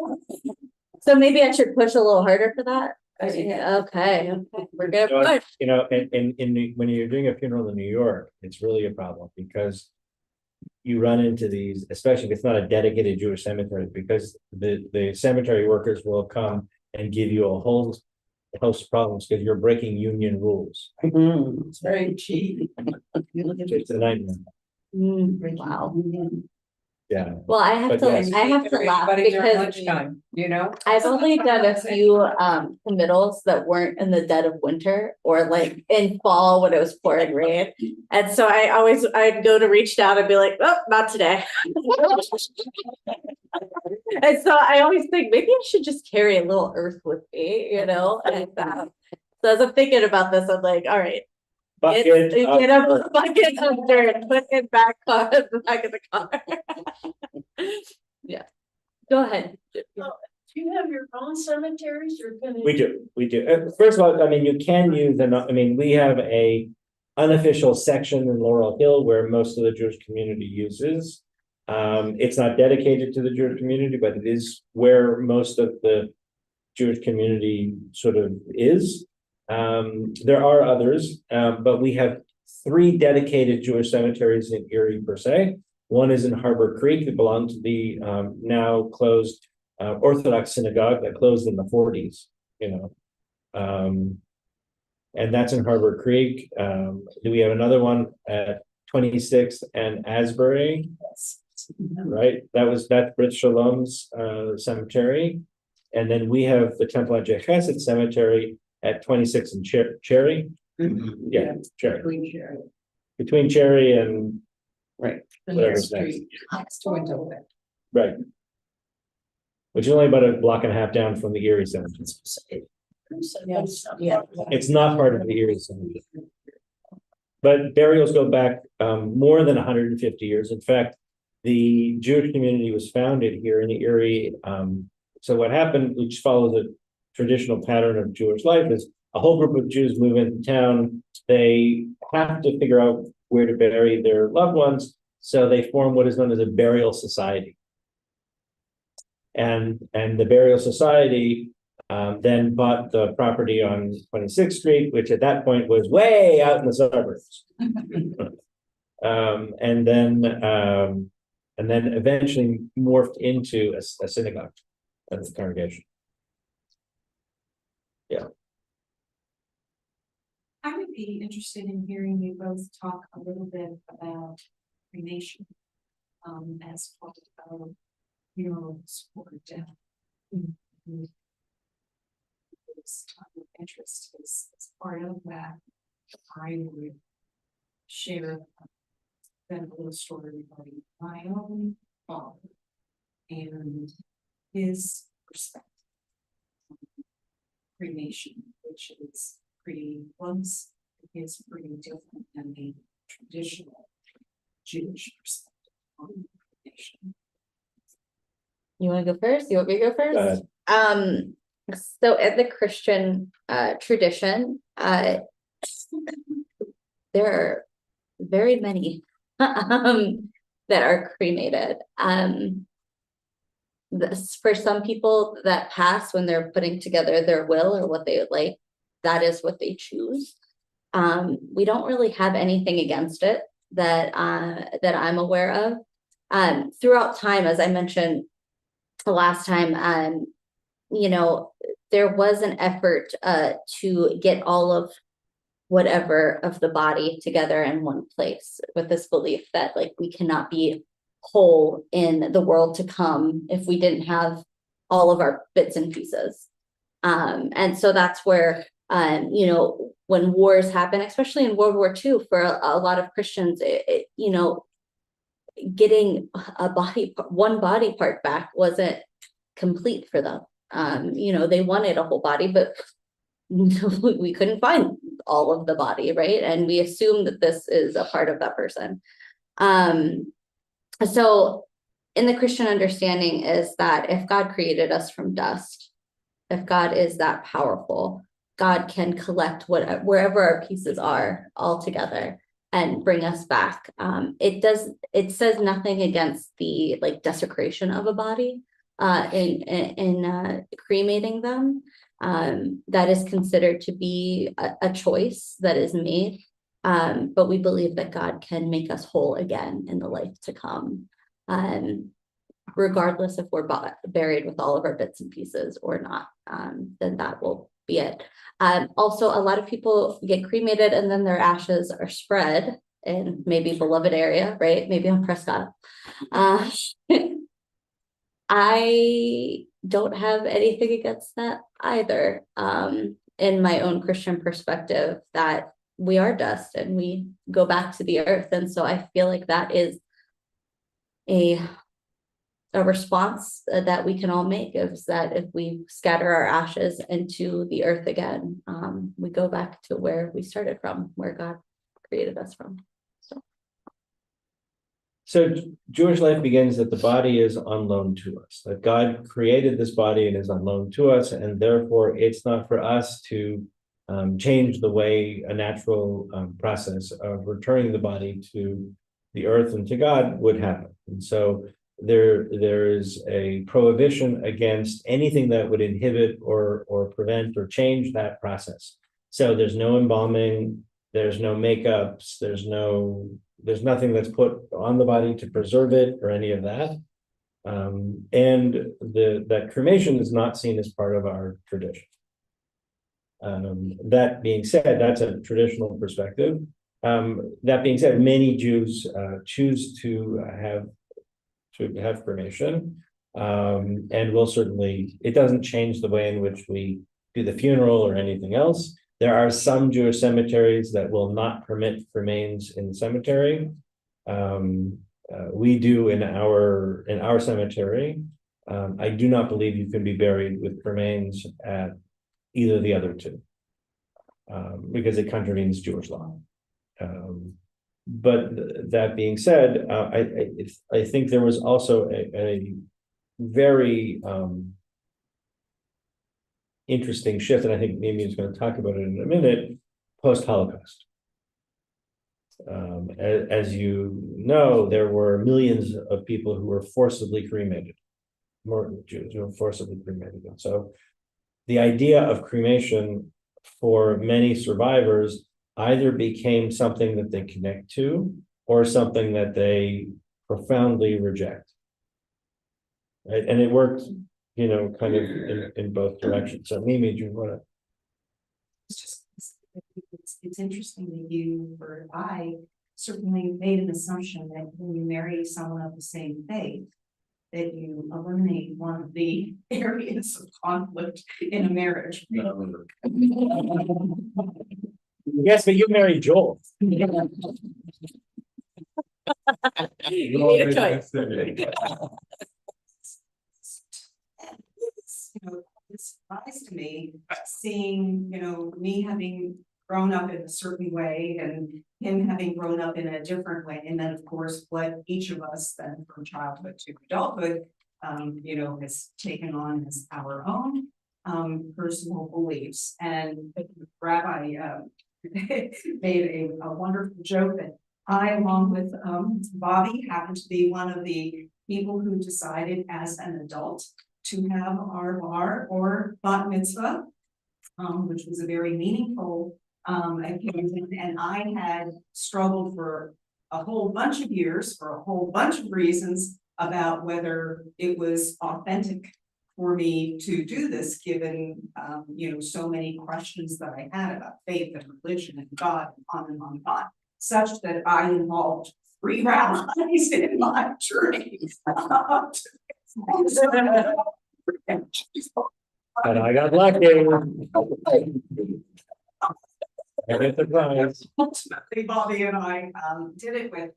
So maybe I should push a little harder for that. Yeah. Okay, we're good. When you're doing a funeral in New York, it's really a problem, because you run into these, especially if it's not a dedicated Jewish cemetery, because the cemetery workers will come and give you a whole host of problems because you're breaking union rules. It's very cheap. It's a nightmare. Wow. Yeah. Well, I have But to yes. laugh Everybody during because lunchtime, I've only done a few committals that weren't in the dead of winter or like in fall when it was pouring rain. And so I'd go to reach down and be like, oh, not today. And so I always think maybe I should just carry a little earth with me, And so as I'm thinking about this, I'm like, all right, get a bucket of dirt, put it back on the back of the car. Yeah. Go ahead. Do you have your own cemeteries or gonna? We do. First of all, I mean, you can use we have a unofficial section in Laurel Hill where most of the Jewish community uses. It's not dedicated to the Jewish community, but it is where most of the Jewish community sort of is. There are others, but we have 3 dedicated Jewish cemeteries in Erie per se. One is in Harbor Creek that belonged to the now closed Orthodox synagogue that closed in the 40s, and that's in Harbor Creek. Do we have another one at 26th and Asbury? Right, that's Brit Shalom's cemetery, and then we have the Temple at Chesed Cemetery at 26th and Cherry. Yeah, Cherry. Between Cherry and Right. whatever's next. Right. Which is only about a block and a half down from the Erie Cemetery. Yes. Yeah. It's not part of the Erie Cemetery. But burials go back more than 150 years. In fact, the Jewish community was founded here in the Erie. So what happened, which follows a traditional pattern of Jewish life, is a whole group of Jews move into town. They have to figure out where to bury their loved ones. So they form what is known as a burial society. And the burial society Then bought the property on 26th Street, which at that point was way out in the suburbs. And then eventually morphed into a synagogue as a congregation. I would be interested in hearing you both talk a little bit about cremation. As part of funerals or death. This type of interest is part of that. I would share a little story regarding my own father and his perspective. Cremation, which is pretty close, is pretty different than the traditional Jewish perspective on cremation. You want to go first? You want me to go Go ahead. first? So in the Christian tradition, there are very many that are cremated. For some people that pass when they're putting together their will or what they would like, that is what they choose. We don't really have anything against it that I'm aware of. Throughout time, as I mentioned the last time, there was an effort to get all of whatever of the body together in one place with this belief that like we cannot be whole in the world to come if we didn't have all of our bits and pieces. And so that's where, when wars happen, especially in World War II, for a lot of Christians, getting one body part back wasn't complete for them. They wanted a whole body, but we couldn't find all of the body, right? And we assume that this is a part of that person. So in the Christian understanding is that if God created us from dust, if God is that powerful, God can collect wherever our pieces are all together and bring us back. It says nothing against the like desecration of a body in cremating them. That is considered to be a choice that is made. But we believe that God can make us whole again in the life to come. Regardless if we're buried with all of our bits and pieces or not, then that will be it. Also, a lot of people get cremated and then their ashes are spread in maybe beloved area, right? Maybe on Prescott. I don't have anything against that either. In my own Christian perspective, that we are dust and we go back to the earth. And so I feel like that is a response that we can all make, is that if we scatter our ashes into the earth again, we go back to where we started from, where God created us from. So Jewish life begins that the body is on loan to us, that God created this body and is on loan to us, and therefore it's not for us to change the way a natural process of returning the body to the earth and to God would happen. And so there is a prohibition against anything that would inhibit or prevent or change that process. So there's no embalming, there's no makeups, there's nothing that's put on the body to preserve it or any of that. And that cremation is not seen as part of our tradition. That being said, that's a traditional perspective. That being said, many Jews choose to have cremation, and will certainly, it doesn't change the way in which we do the funeral or anything else. There are some Jewish cemeteries that will not permit remains in the cemetery. We do in our cemetery. I do not believe you can be buried with remains at either of the other two, because it contravenes Jewish law. But that being said, I think there was also a very interesting shift, and I think Mimi is going to talk about it in a minute, post-Holocaust. As you know, there were millions of people who were forcibly cremated, more Jews who were forcibly cremated. And so the idea of cremation for many survivors either became something that they connect to or something that they profoundly reject. Right, and it worked, you know, kind of in both directions. So Mimi, do you wanna? It's just, it's interesting that you, or I certainly made an assumption that when you marry someone of the same faith, that you eliminate one of the areas of conflict in a marriage. Yes, but you married Joel. You all made a mistake. It's a surprise to me, seeing, me having grown up in a certain way and him having grown up in a different way. And then, of course, what each of us then from childhood to adulthood, has taken on as our own personal beliefs. And Rabbi made a wonderful joke that I, along with Bobby, happened to be one of the people who decided as an adult to have our bar or bat mitzvah, which was a very meaningful occasion. And I had struggled for a whole bunch of years for a whole bunch of reasons about whether it was authentic for me to do this, given so many questions that I had about faith and religion and God, and on and on and on, such that I involved 3 rabbis in my journey. And I got lucky. I get the prize. Ultimately, Bobby and I did it with,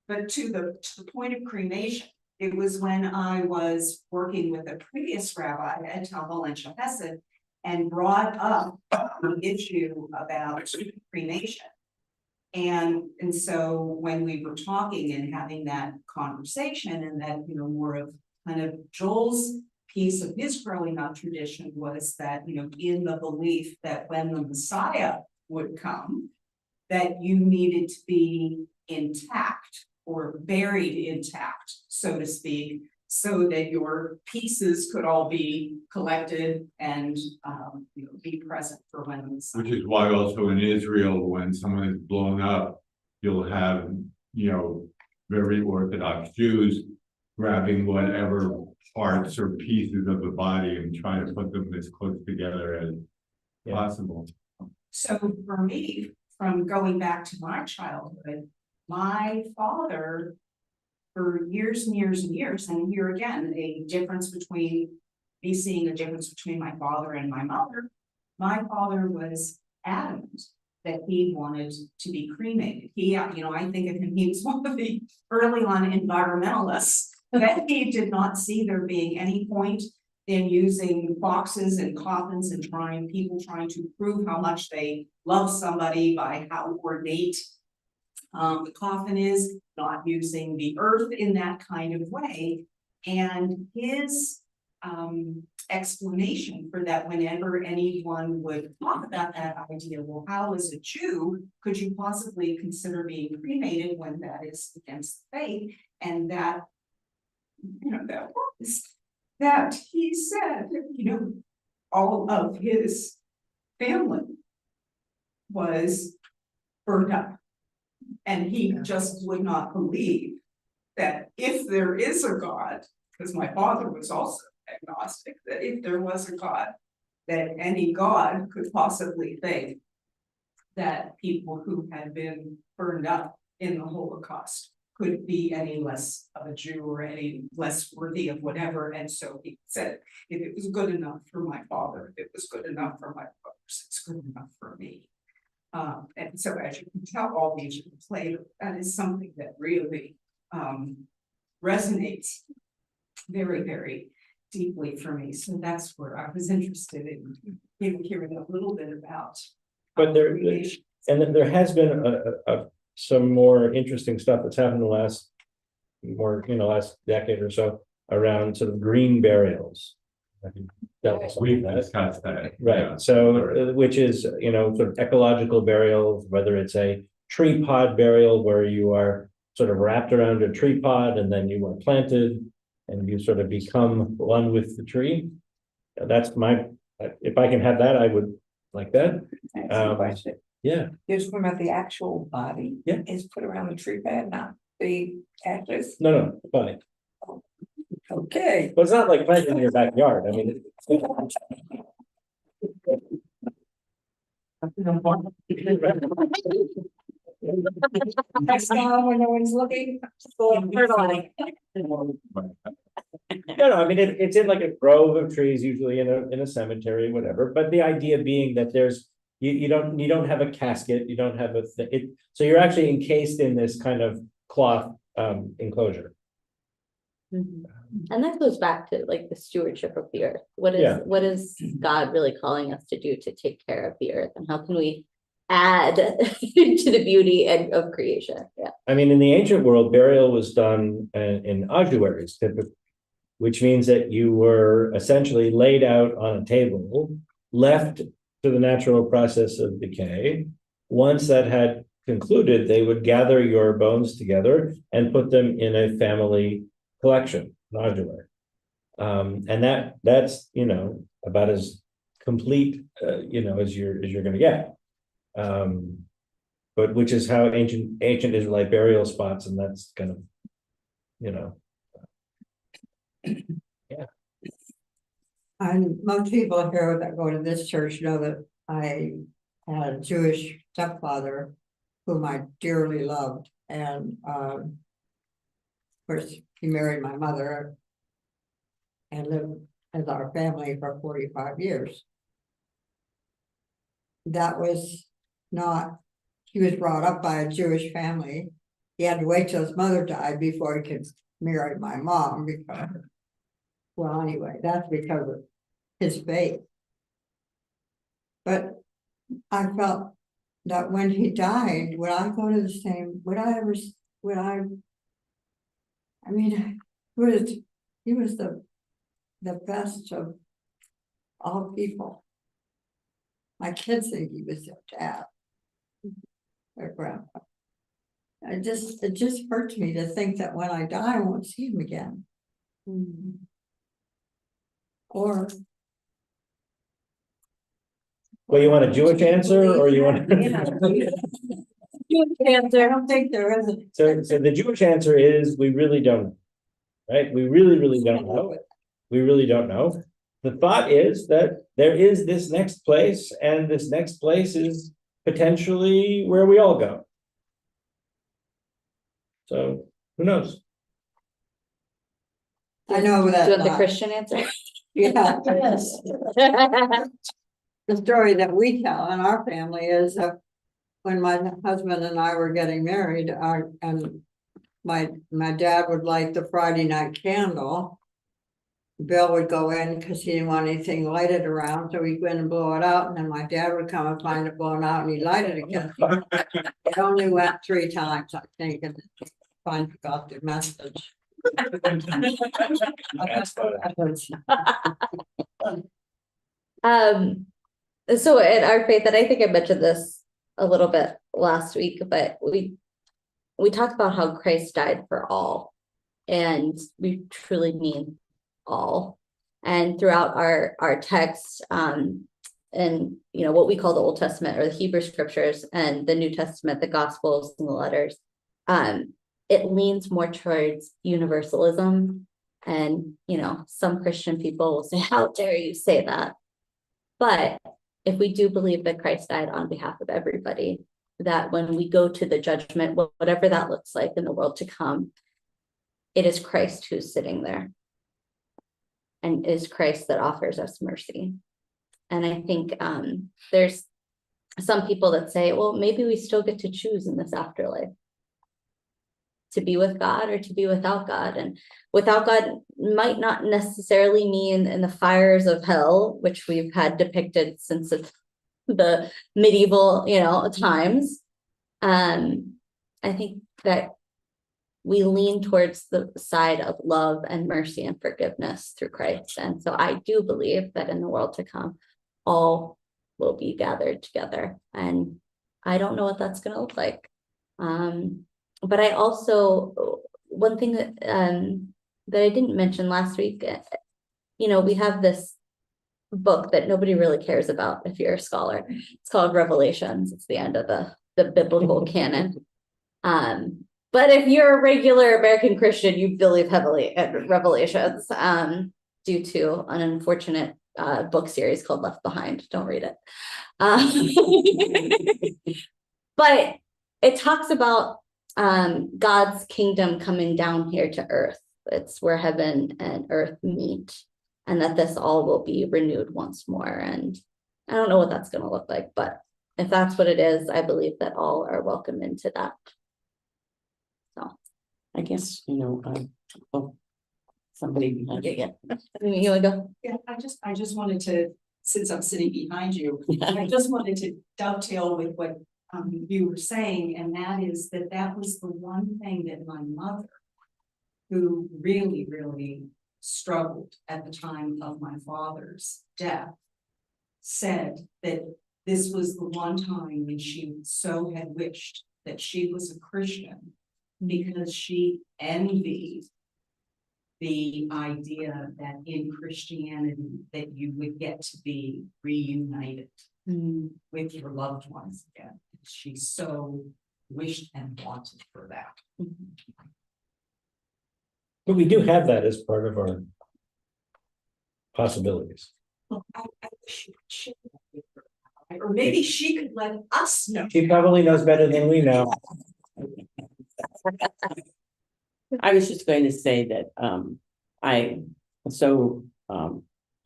but to the point of cremation, it was when I was working with a previous rabbi at Tal Valencia Hesed and brought up the issue about cremation. And so when we were talking and having that conversation, and that, more of kind of Joel's piece of his growing up tradition was that, in the belief that when the Messiah would come, that you needed to be intact or buried intact, so to speak, so that your pieces could all be collected and be present for when the Messiah. Which is why also in Israel, when someone is blown up, you'll have, very Orthodox Jews grabbing whatever parts or pieces of the body and trying to put them as close together as possible. So for me, from going back to my childhood, my father, for years and years and years, and here again, a difference between me seeing a difference between my father and my mother. My father was adamant that he wanted to be cremated. He, I think of him, he was one of the early on environmentalists that he did not see there being any point in using boxes and coffins and people trying to prove how much they love somebody by how ornate the coffin is, not using the earth in that kind of way. And his explanation for that, whenever anyone would talk about that idea, well, how as a Jew could you possibly consider being cremated when that is against the faith? And that, that was that he said, all of his family was burned up. And he just would not believe that if there is a God, because my father was also agnostic, that if there was a God, that any God could possibly think that people who had been burned up in the Holocaust could be any less of a Jew or any less worthy of whatever. And so he said, if it was good enough for my father, if it was good enough for my brothers, it's good enough for me. And so as you can tell, all these are played, that is something that really resonates very, very deeply for me. So that's where I was interested in hearing a little bit about. But there has been some more interesting stuff that's happened in the last decade or so around sort of green burials. We've discussed that. Right, yeah. so which is, sort of ecological burials, whether it's a tree pod burial where you are sort of wrapped around a tree pod and then you are planted and you sort of become one with the tree. That's my if I can have that, I would like that. That's the Um, question. Yeah, You're talking about the actual body? Yeah. Is put around the tree pad, not the ashes? no, fine. Okay. But it's not like planting in your backyard. I mean. Next time when no one's looking. Fertilize. No, I mean, it's in like a grove of trees, usually in a cemetery, whatever, but the idea being that there's. You don't have a casket, you don't have so you're actually encased in this kind of cloth enclosure. Mhm. And that goes back to like the stewardship of the earth. Yeah. What is God really calling us to do to take care of the earth, and how can we add to the beauty of creation? Yeah. I mean, in the ancient world, burial was done in ossuaries typically, which means that you were essentially laid out on a table, left to the natural process of decay. Once that had concluded, they would gather your bones together and put them in a family collection, nodular. And that's, about as complete, as you're going to get. But which is how ancient Israelite burial spots, and that's kind of, And most people here that go to this church know that I had a Jewish stepfather whom I dearly loved, and of course, he married my mother and lived as our family for 45 years. That was not, he was brought up by a Jewish family. He had to wait till his mother died before he could marry my mom because, well, anyway, that's because of his faith. But I felt that when he died, would I go to the same, I mean, he was the best of all people. My kids think he was their dad, their grandpa. It just hurts me to think that when I die, I won't see him again. Or well, you want a Jewish answer, or you want? I don't think there is. So the Jewish answer is, we really don't know, right? We really don't know. We really don't know. The thought is that there is this next place, and this next place is potentially where we all go. So who knows? I know that. Do you want the Christian answer? Yeah. Yes. The story that we tell in our family is that when my husband and I were getting married, and my dad would light the Friday night candle. Bill would go in because he didn't want anything lighted around, so he'd go in and blow it out, and then my dad would come and find it blown out, and he'd light it again. It only went 3 times, I think, and finally got the message. So in our faith, and I think I mentioned this a little bit last week, but we talk about how Christ died for all, and we truly mean all. And throughout our text, and what we call the Old Testament or the Hebrew scriptures, and the New Testament, the Gospels and the letters, it leans more towards universalism. And some Christian people will say, how dare you say that? But if we do believe that Christ died on behalf of everybody, that when we go to the judgment, whatever that looks like in the world to come, it is Christ who's sitting there. And it is Christ that offers us mercy. And I think there's some people that say, well, maybe we still get to choose in this afterlife, to be with God or to be without God. And without God might not necessarily mean in the fires of hell, which we've had depicted since the medieval, times. I think that we lean towards the side of love and mercy and forgiveness through Christ. And so I do believe that in the world to come, all will be gathered together. And I don't know what that's going to look like. But I also, one thing that I didn't mention last week, we have this book that nobody really cares about if you're a scholar. It's called Revelations. It's the end of the biblical canon. But if you're a regular American Christian, you believe heavily in Revelations, due to an unfortunate book series called Left Behind. Don't read it. But it talks about God's kingdom coming down here to earth. It's where heaven and earth meet, and that this all will be renewed once more. And I don't know what that's going to look like, but if that's what it is, I believe that all are welcome into that. So I guess, oh, somebody behind you. yeah. You want to go? Yeah, I just wanted to, since I'm sitting behind you, I just wanted to dovetail with what you were saying, and that is that was the one thing that my mother, who really, really struggled at the time of my father's death, said that this was the one time when she so had wished that she was a Christian, because she envied the idea that in Christianity that you would get to be reunited with your loved ones again. She so wished and wanted for that. But we do have that as part of our possibilities. Well, I wish she could share that with her, or maybe she could let us know. She probably knows better than we know. I was just going to say that I so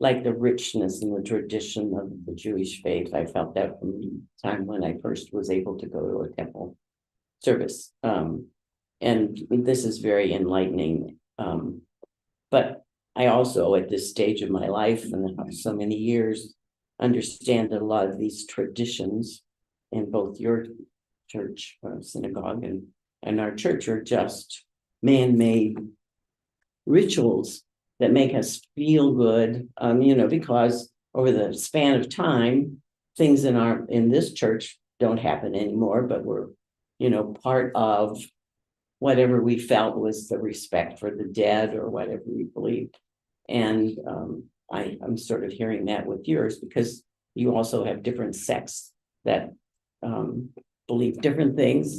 like the richness and the tradition of the Jewish faith. I felt that from the time when I first was able to go to a temple service. And this is very enlightening. But I also, at this stage of my life and so many years, understand that a lot of these traditions in both your church, synagogue, and our church are just man-made rituals that make us feel good, because over the span of time, things in this church don't happen anymore, but we're, part of whatever we felt was the respect for the dead or whatever we believed. And I'm sort of hearing that with yours, because you also have different sects that believe different things,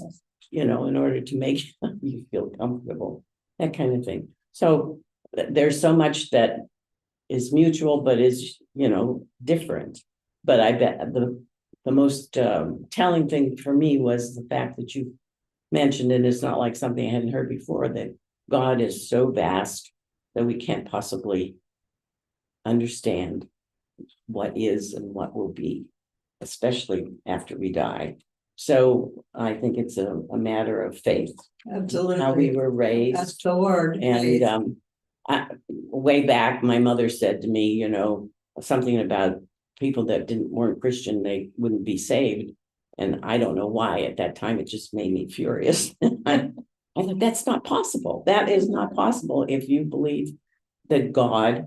in order to make you feel comfortable, that kind of thing. So there's so much that is mutual, but is, different. But I bet the most telling thing for me was the fact that you mentioned, and it's not like something I hadn't heard before, that God is so vast that we can't possibly understand what is and what will be, especially after we die. So I think it's a matter of faith, Absolutely. how we were raised. That's the word. And way back, my mother said to me, something about people that weren't Christian, they wouldn't be saved. And I don't know why at that time, it just made me furious. I thought, that's not possible. That is not possible if you believe that God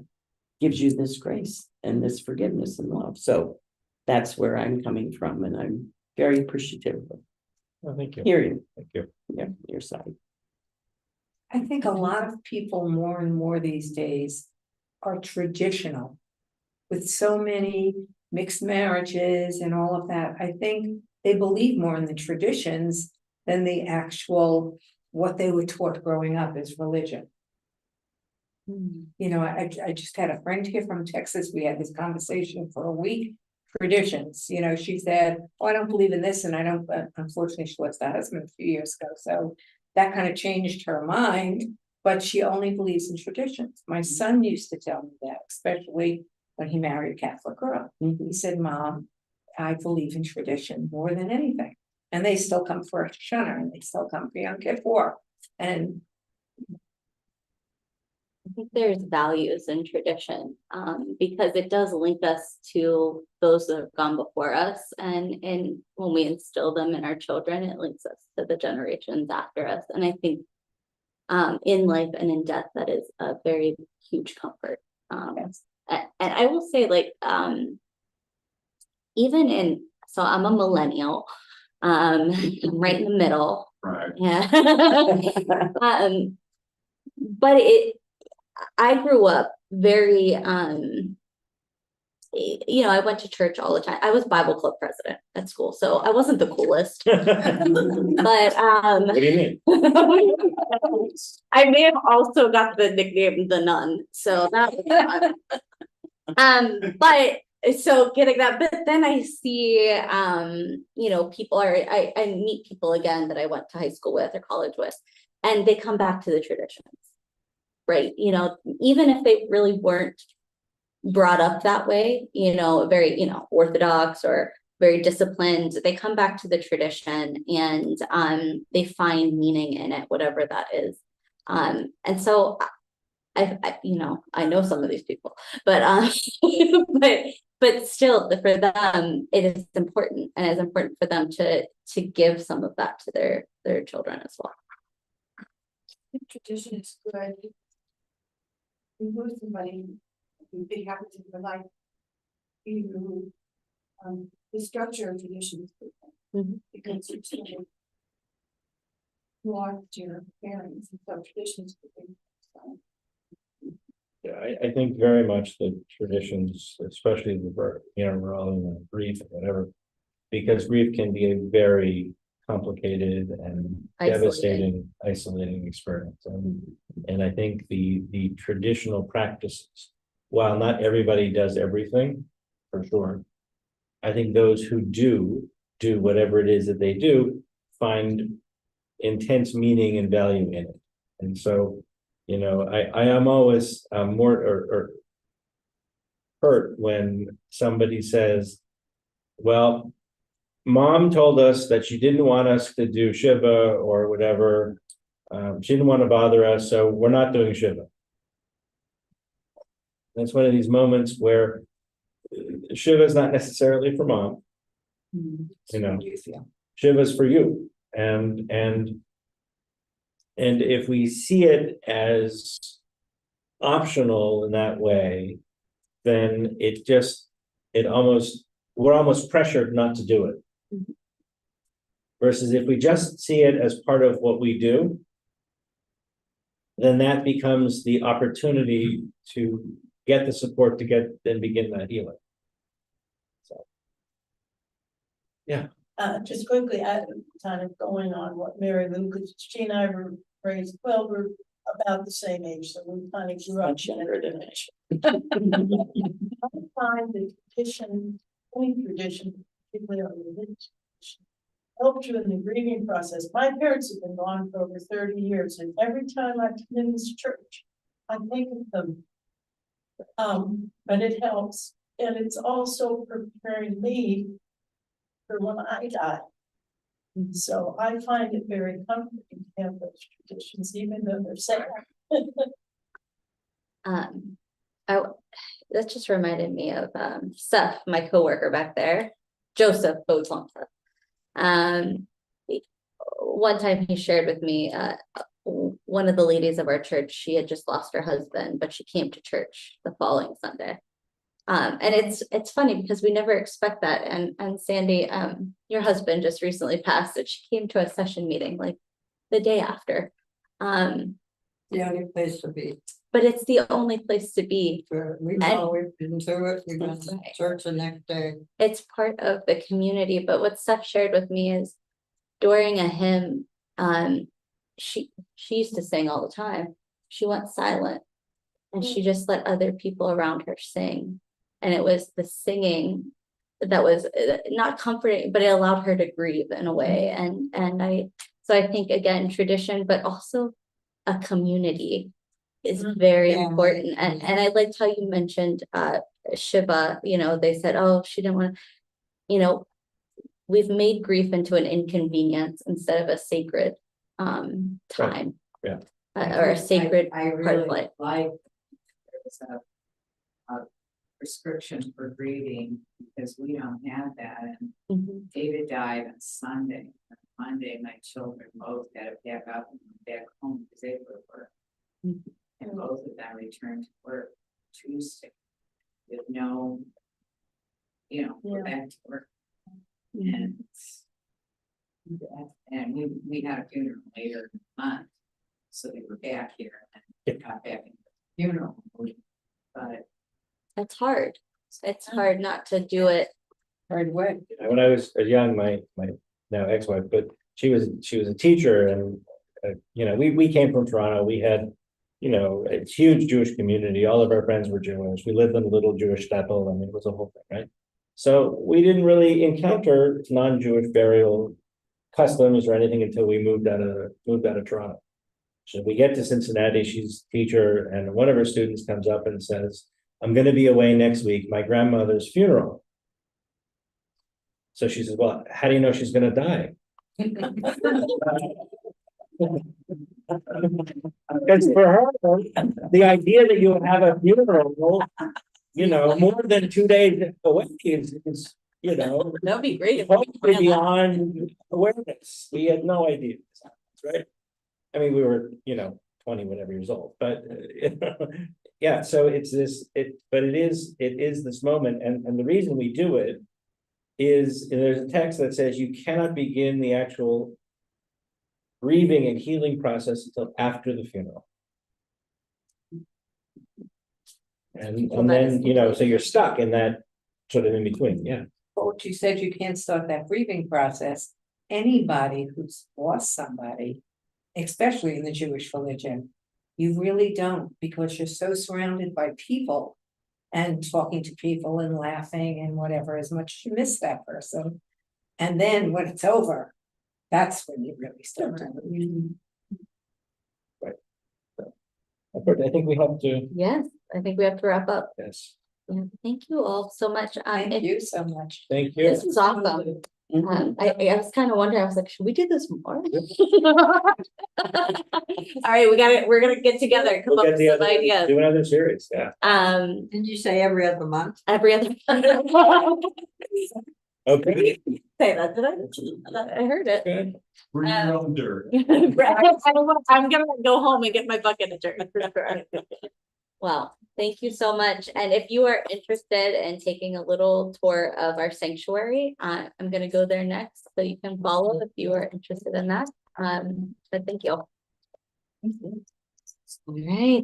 gives you this grace and this forgiveness and love. So that's where I'm coming from. And I'm very appreciative of Oh, thank you. hearing Thank you. your side. I think a lot of people more and more these days are traditional. With so many mixed marriages and all of that, I think they believe more in the traditions than the actual, what they were taught growing up as religion. I just had a friend here from Texas. We had this conversation for a week. Traditions, she said, oh, I don't believe in this, and I don't, but unfortunately she lost her husband a few years ago. So that kind of changed her mind, but she only believes in traditions. My son used to tell me that, especially when he married a Catholic girl. He said, Mom, I believe in tradition more than anything. And they still come for Rosh Hashanah, and they still come for Yom Kippur. And I think there's values in tradition, because it does link us to those that have gone before us. And when we instill them in our children, it links us to the generations after us. And I think in life and in death, that is a very huge comfort. And I will say, so I'm a millennial, I'm right in the middle. Right. Yeah. But I grew up very you know, I went to church all the time. I was Bible club president at school, so I wasn't the coolest. What But do you mean? I may have also got the nickname the nun, so that was fun. But so getting that, but then I see, you know, I meet people again that I went to high school with or college with, and they come back to the traditions, right? You know, even if they really weren't brought up that way, you know, very, you know, orthodox or very disciplined, they come back to the tradition and they find meaning in it, whatever that is. And so you know, I know some of these people, but but still for them it is important, and it's important for them to give some of that to their children as well. Tradition is good. You lose somebody, big happens in your life. You, the structure of tradition is good. Mhm. Because you still lost your parents, and so tradition is good. So, Yeah, I think very much the traditions, especially the birth, you know, we're all in a grief or whatever. Because grief can be a very complicated and devastating, isolating experience. And I think the traditional practices, while not everybody does everything, for sure. I think those who do whatever it is that they do, find intense meaning and value in it. And so, you know, I am always more or hurt when somebody says, well, Mom told us that she didn't want us to do Shiva or whatever. She didn't want to bother us, so we're not doing Shiva. That's one of these moments where Shiva is not necessarily for Mom. You know, Shiva is for you. And if we see it as optional in that way, then we're almost pressured not to do it. Mhm. Versus if we just see it as part of what we do, then that becomes the opportunity to get the support to then begin that healing. So, yeah. Just quickly, kind of going on what Mary Lou, because she and I were raised, well, we're about the same age, so we kind of grew up. Younger than me. I find the tradition, any tradition, particularly on the religious tradition, helped you in the grieving process. My parents have been gone for over 30 years, and every time I come in this church, I think of them. But it helps, and it's also preparing me for when I die. So I find it very comforting to have those traditions, even though they're sad. That just reminded me of Seth, my coworker back there, Joseph Bodlumpa. One time he shared with me, one of the ladies of our church, she had just lost her husband, but she came to church the following Sunday. And it's funny because we never expect that. And Sandy, your husband just recently passed, and she came to a session meeting like the day after. The only place to be. But it's the only place to be. We've always been to it. We went to church the next day. It's part of the community. But what Steph shared with me is during a hymn, she used to sing all the time. She went silent and she just let other people around her sing. And it was the singing that was not comforting, but it allowed her to grieve in a way. So I think again, tradition, but also a community is very important. And I liked how you mentioned Shiva, you know, they said, oh, she didn't want to, you know, we've made grief into an inconvenience instead of a sacred time. Right. Yeah. Or a sacred I part of really life. like there's a prescription for grieving because we don't have that. And Mhm. David died on Sunday. On Monday, my children both had to pack up and went back home because they were at work. Mhm. And both of them returned to work Tuesday with no, go back to work. And we had a funeral later in the month. So they were back here and got back in the funeral. But That's hard. It's hard not to do it. Right away. When I was young, my now ex-wife, but she was a teacher, and we came from Toronto. We had a huge Jewish community. All of our friends were Jewish. We lived in a little Jewish shtetl, and it was a whole thing, right? So we didn't really encounter non-Jewish burial customs or anything until we moved out of Toronto. So we get to Cincinnati. She's a teacher, and one of her students comes up and says, "I'm going to be away next week. My grandmother's funeral." So she says, "Well, how do you know she's going to die?" Because for her, the idea that you would have a funeral, more than 2 days away is That'd be great. totally beyond awareness. We had no idea, right? I mean, we were, 20 whatever years old, but yeah. So it's but it is this moment, and the reason we do it is there's a text that says you cannot begin the actual grieving and healing process until after the funeral. And then, so you're stuck in that sort of in between, yeah. But what you said, you can't start that grieving process. Anybody who's lost somebody, especially in the Jewish religion, you really don't, because you're so surrounded by people and talking to people and laughing and whatever, as much as you miss that person. And then when it's over, that's when you really start to. Right. So, I think we have to. Yes, I think we have to wrap up. Yes. Yeah, thank you all so much. Thank you so much. Thank you. This is awesome. I was kind of wondering, I was like, should we do this more? All right, we're gonna get together, and come We'll up get with the some other, ideas. do another series, yeah. Did you say every other month? Every other. Okay. Say that, did I heard it. Good. Bring your own dirt. I'm gonna go home and get my bucket of dirt. Well, thank you so much. And if you are interested in taking a little tour of our sanctuary, I'm gonna go there next, so you can follow if you are interested in that. But thank you. All right.